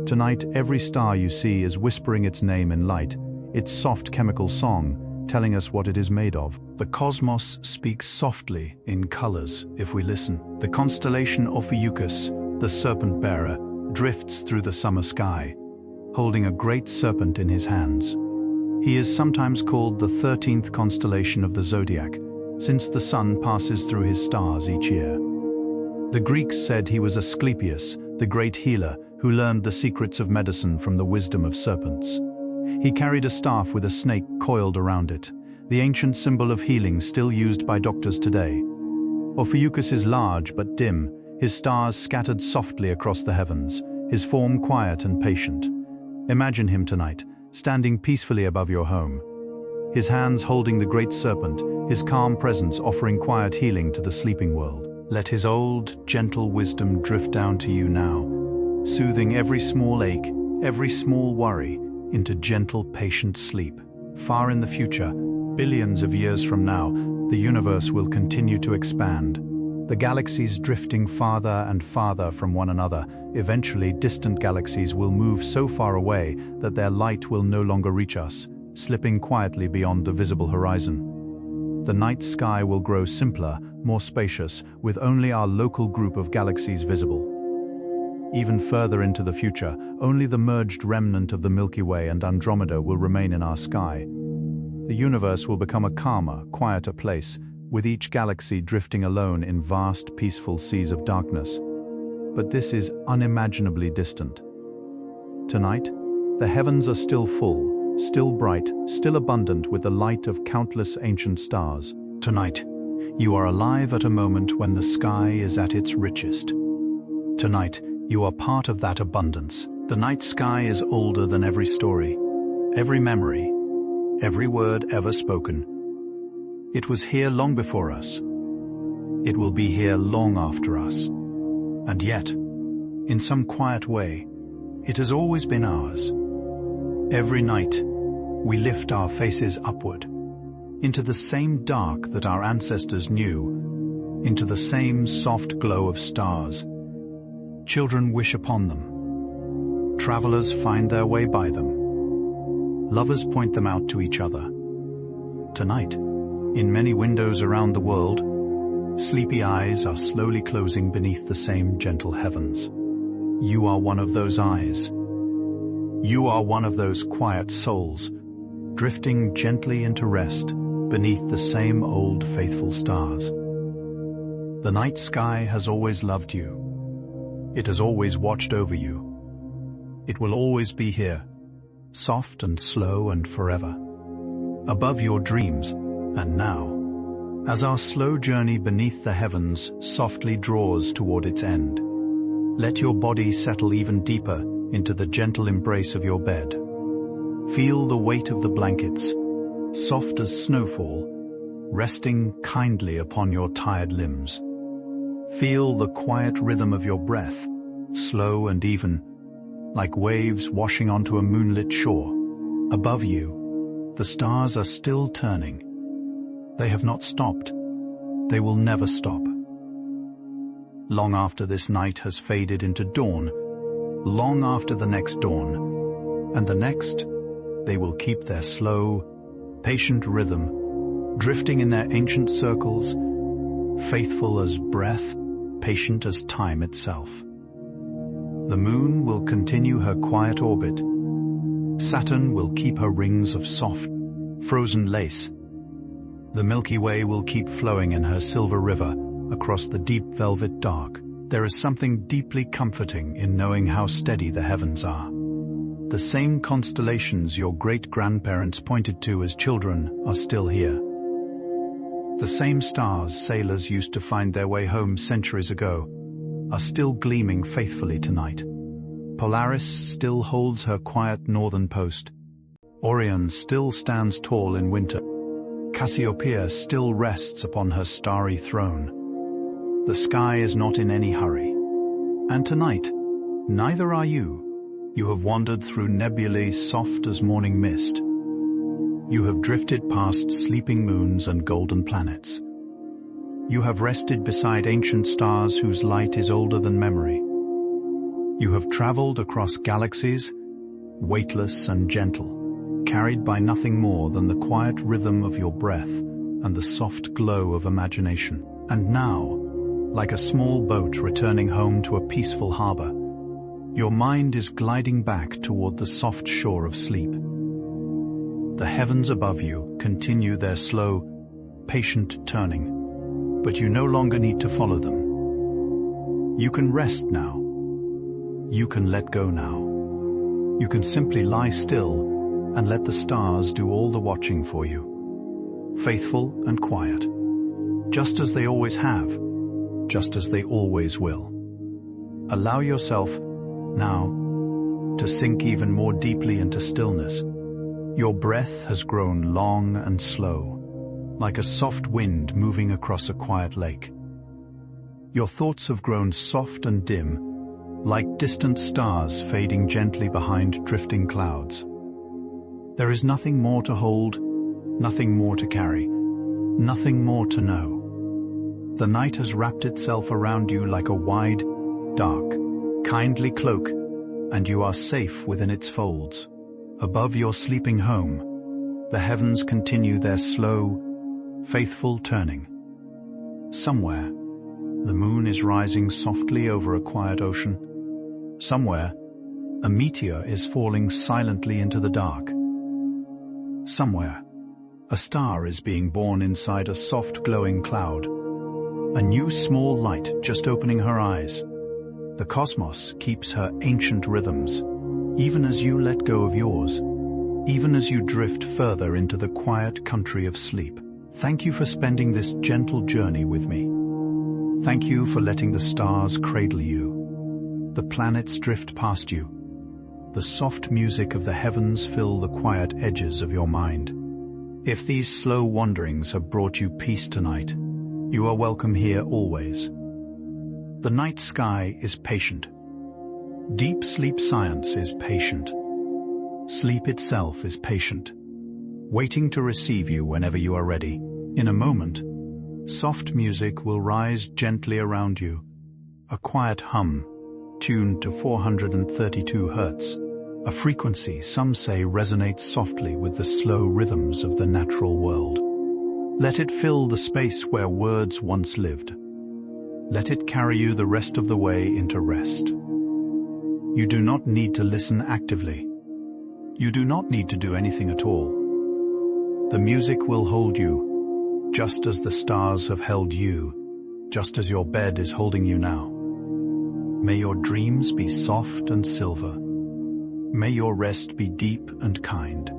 Tonight, every star you see is whispering its name in light, its soft chemical song, telling us what it is made of. The cosmos speaks softly in colors if we listen. The constellation Ophiuchus, the serpent-bearer, drifts through the summer sky, holding a great serpent in his hands. He is sometimes called the 13th constellation of the zodiac, since the sun passes through his stars each year. The Greeks said he was Asclepius, the great healer, who learned the secrets of medicine from the wisdom of serpents. He carried a staff with a snake coiled around it, the ancient symbol of healing still used by doctors today. Ophiuchus is large but dim, his stars scattered softly across the heavens, his form quiet and patient. Imagine him tonight, standing peacefully above your home. his hands holding the great serpent, his calm presence offering quiet healing to the sleeping world. Let his old, gentle wisdom drift down to you now, soothing every small ache, every small worry, into gentle, patient sleep. Far in the future, billions of years from now, the universe will continue to expand. The galaxies drifting farther and farther from one another. Eventually, distant galaxies will move so far away that their light will no longer reach us, slipping quietly beyond the visible horizon. The night sky will grow simpler, more spacious, with only our local group of galaxies visible. Even further into the future, only the merged remnant of the Milky Way and Andromeda will remain in our sky. The universe will become a calmer, quieter place, with each galaxy drifting alone in vast, peaceful seas of darkness. But this is unimaginably distant. Tonight, the heavens are still full, still bright, still abundant with the light of countless ancient stars. Tonight, you are alive at a moment when the sky is at its richest. Tonight, you are part of that abundance. The night sky is older than every story, every memory, every word ever spoken. It was here long before us. It will be here long after us. And yet, in some quiet way, it has always been ours. Every night, we lift our faces upward, into the same dark that our ancestors knew, into the same soft glow of stars. Children wish upon them. Travelers find their way by them. Lovers point them out to each other. Tonight, in many windows around the world, sleepy eyes are slowly closing beneath the same gentle heavens. You are one of those eyes. You are one of those quiet souls, drifting gently into rest beneath the same old faithful stars. The night sky has always loved you. It has always watched over you. It will always be here, soft and slow and forever, above your dreams. And now, as our slow journey beneath the heavens softly draws toward its end, let your body settle even deeper into the gentle embrace of your bed. Feel the weight of the blankets, soft as snowfall, resting kindly upon your tired limbs. Feel the quiet rhythm of your breath, slow and even, like waves washing onto a moonlit shore. Above you, the stars are still turning. They have not stopped. They will never stop. Long after this night has faded into dawn, long after the next dawn, and the next, they will keep their slow, patient rhythm, drifting in their ancient circles, faithful as breath, patient as time itself. The moon will continue her quiet orbit. Saturn will keep her rings of soft, frozen lace. The Milky Way will keep flowing in her silver river across the deep velvet dark. There is something deeply comforting in knowing how steady the heavens are. The same constellations your great-grandparents pointed to as children are still here. The same stars sailors used to find their way home centuries ago are still gleaming faithfully tonight. Polaris still holds her quiet northern post. Orion still stands tall in winter. Cassiopeia still rests upon her starry throne. The sky is not in any hurry. And tonight, neither are you. You have wandered through nebulae soft as morning mist. You have drifted past sleeping moons and golden planets. You have rested beside ancient stars whose light is older than memory. You have traveled across galaxies, weightless and gentle, carried by nothing more than the quiet rhythm of your breath and the soft glow of imagination. And now, like a small boat returning home to a peaceful harbor, your mind is gliding back toward the soft shore of sleep. The heavens above you continue their slow, patient turning, but you no longer need to follow them. You can rest now. You can let go now. You can simply lie still and let the stars do all the watching for you. Faithful and quiet, just as they always have, just as they always will. Allow yourself, now, to sink even more deeply into stillness. Your breath has grown long and slow, like a soft wind moving across a quiet lake. Your thoughts have grown soft and dim, like distant stars fading gently behind drifting clouds. There is nothing more to hold, nothing more to carry, nothing more to know. The night has wrapped itself around you like a wide, dark, kindly cloak, and you are safe within its folds. Above your sleeping home, the heavens continue their slow, faithful turning. Somewhere, the moon is rising softly over a quiet ocean. Somewhere, a meteor is falling silently into the dark. Somewhere, a star is being born inside a soft glowing cloud. A new small light just opening her eyes. The cosmos keeps her ancient rhythms, even as you let go of yours, even as you drift further into the quiet country of sleep. Thank you for spending this gentle journey with me. Thank you for letting the stars cradle you. The planets drift past you. The soft music of the heavens fill the quiet edges of your mind. If these slow wanderings have brought you peace tonight, you are welcome here always. The night sky is patient. Deep sleep science is patient. Sleep itself is patient, waiting to receive you whenever you are ready. In a moment, soft music will rise gently around you, a quiet hum, tuned to 432 Hz, a frequency some say resonates softly with the slow rhythms of the natural world. Let it fill the space where words once lived. Let it carry you the rest of the way into rest. You do not need to listen actively. You do not need to do anything at all. The music will hold you, just as the stars have held you, just as your bed is holding you now. May your dreams be soft and silver. May your rest be deep and kind.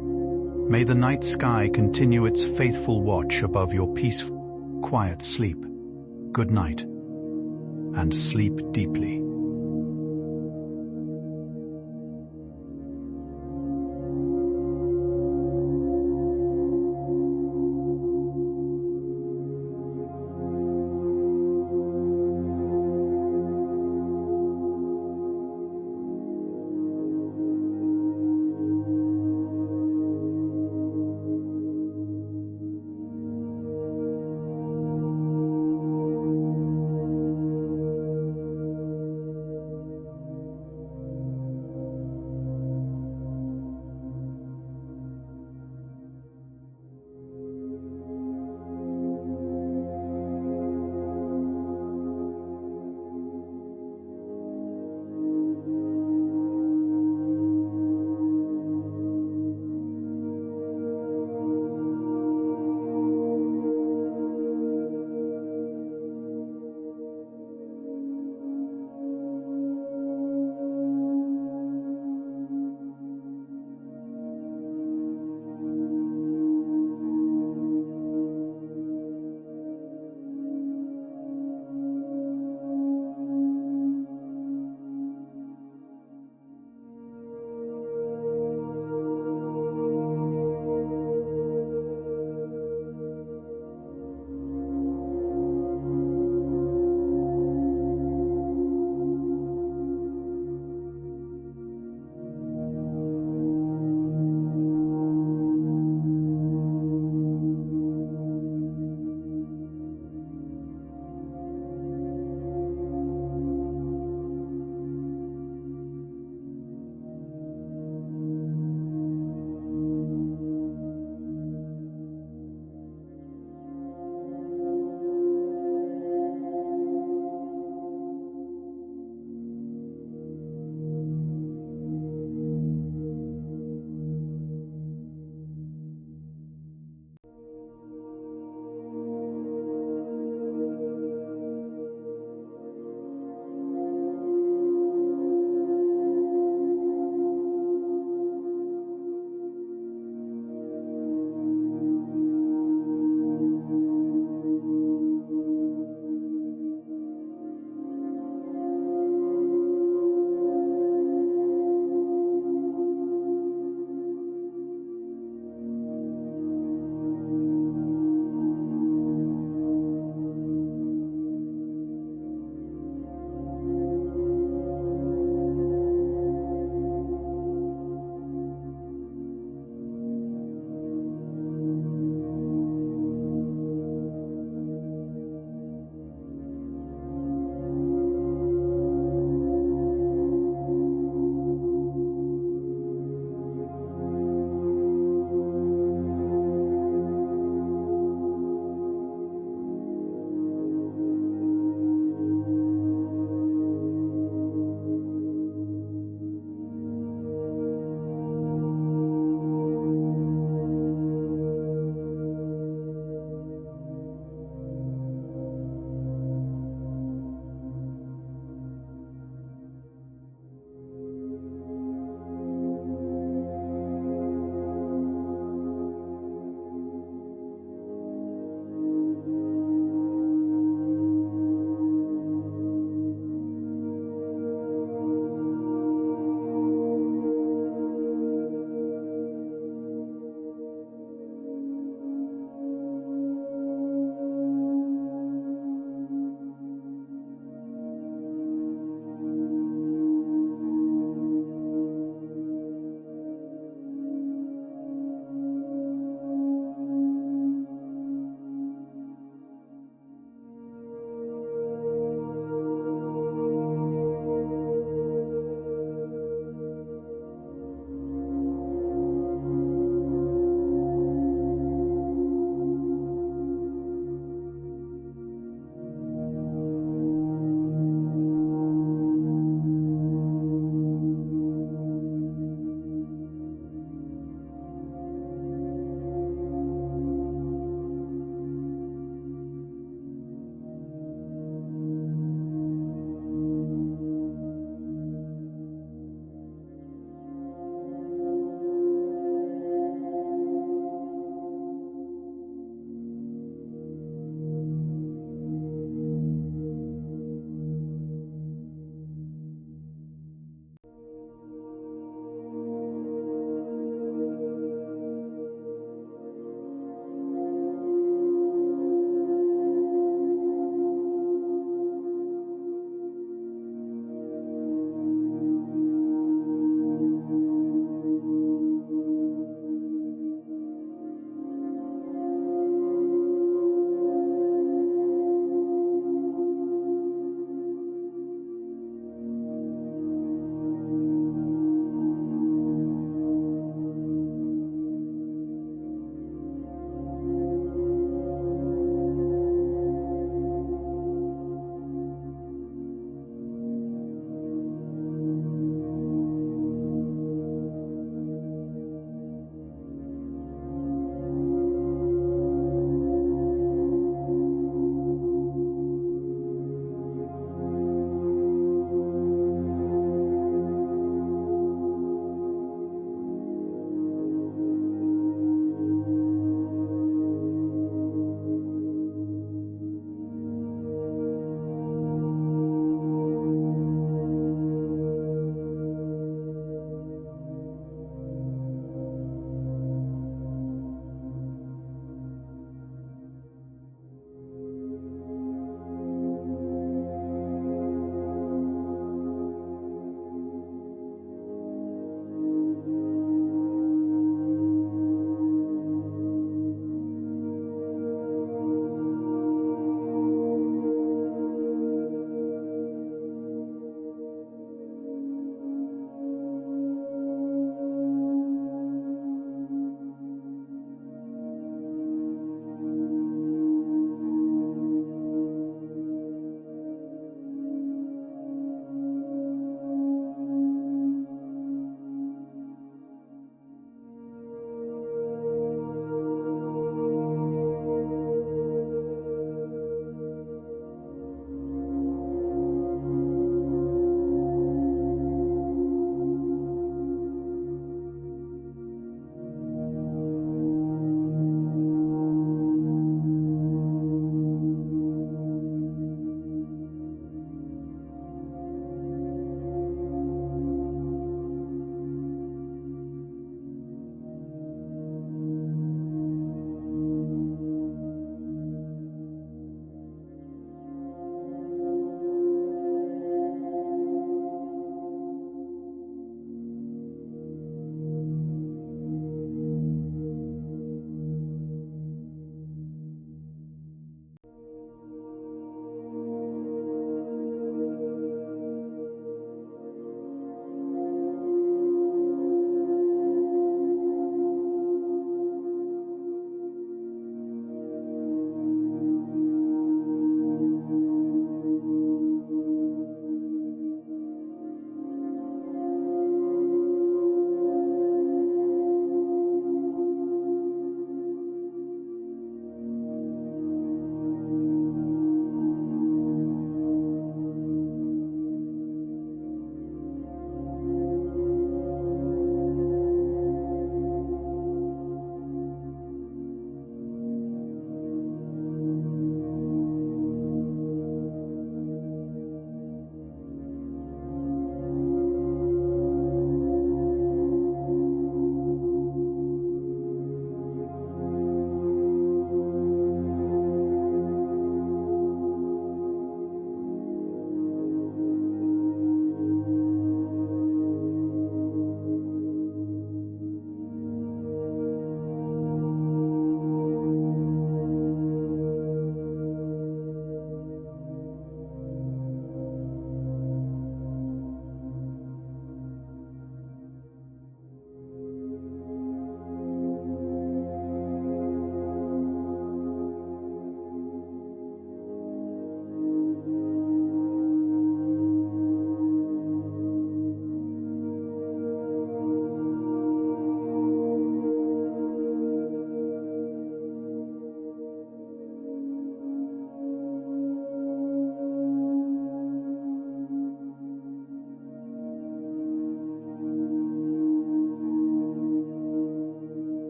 May the night sky continue its faithful watch above your peaceful, quiet sleep. Good night, and sleep deeply.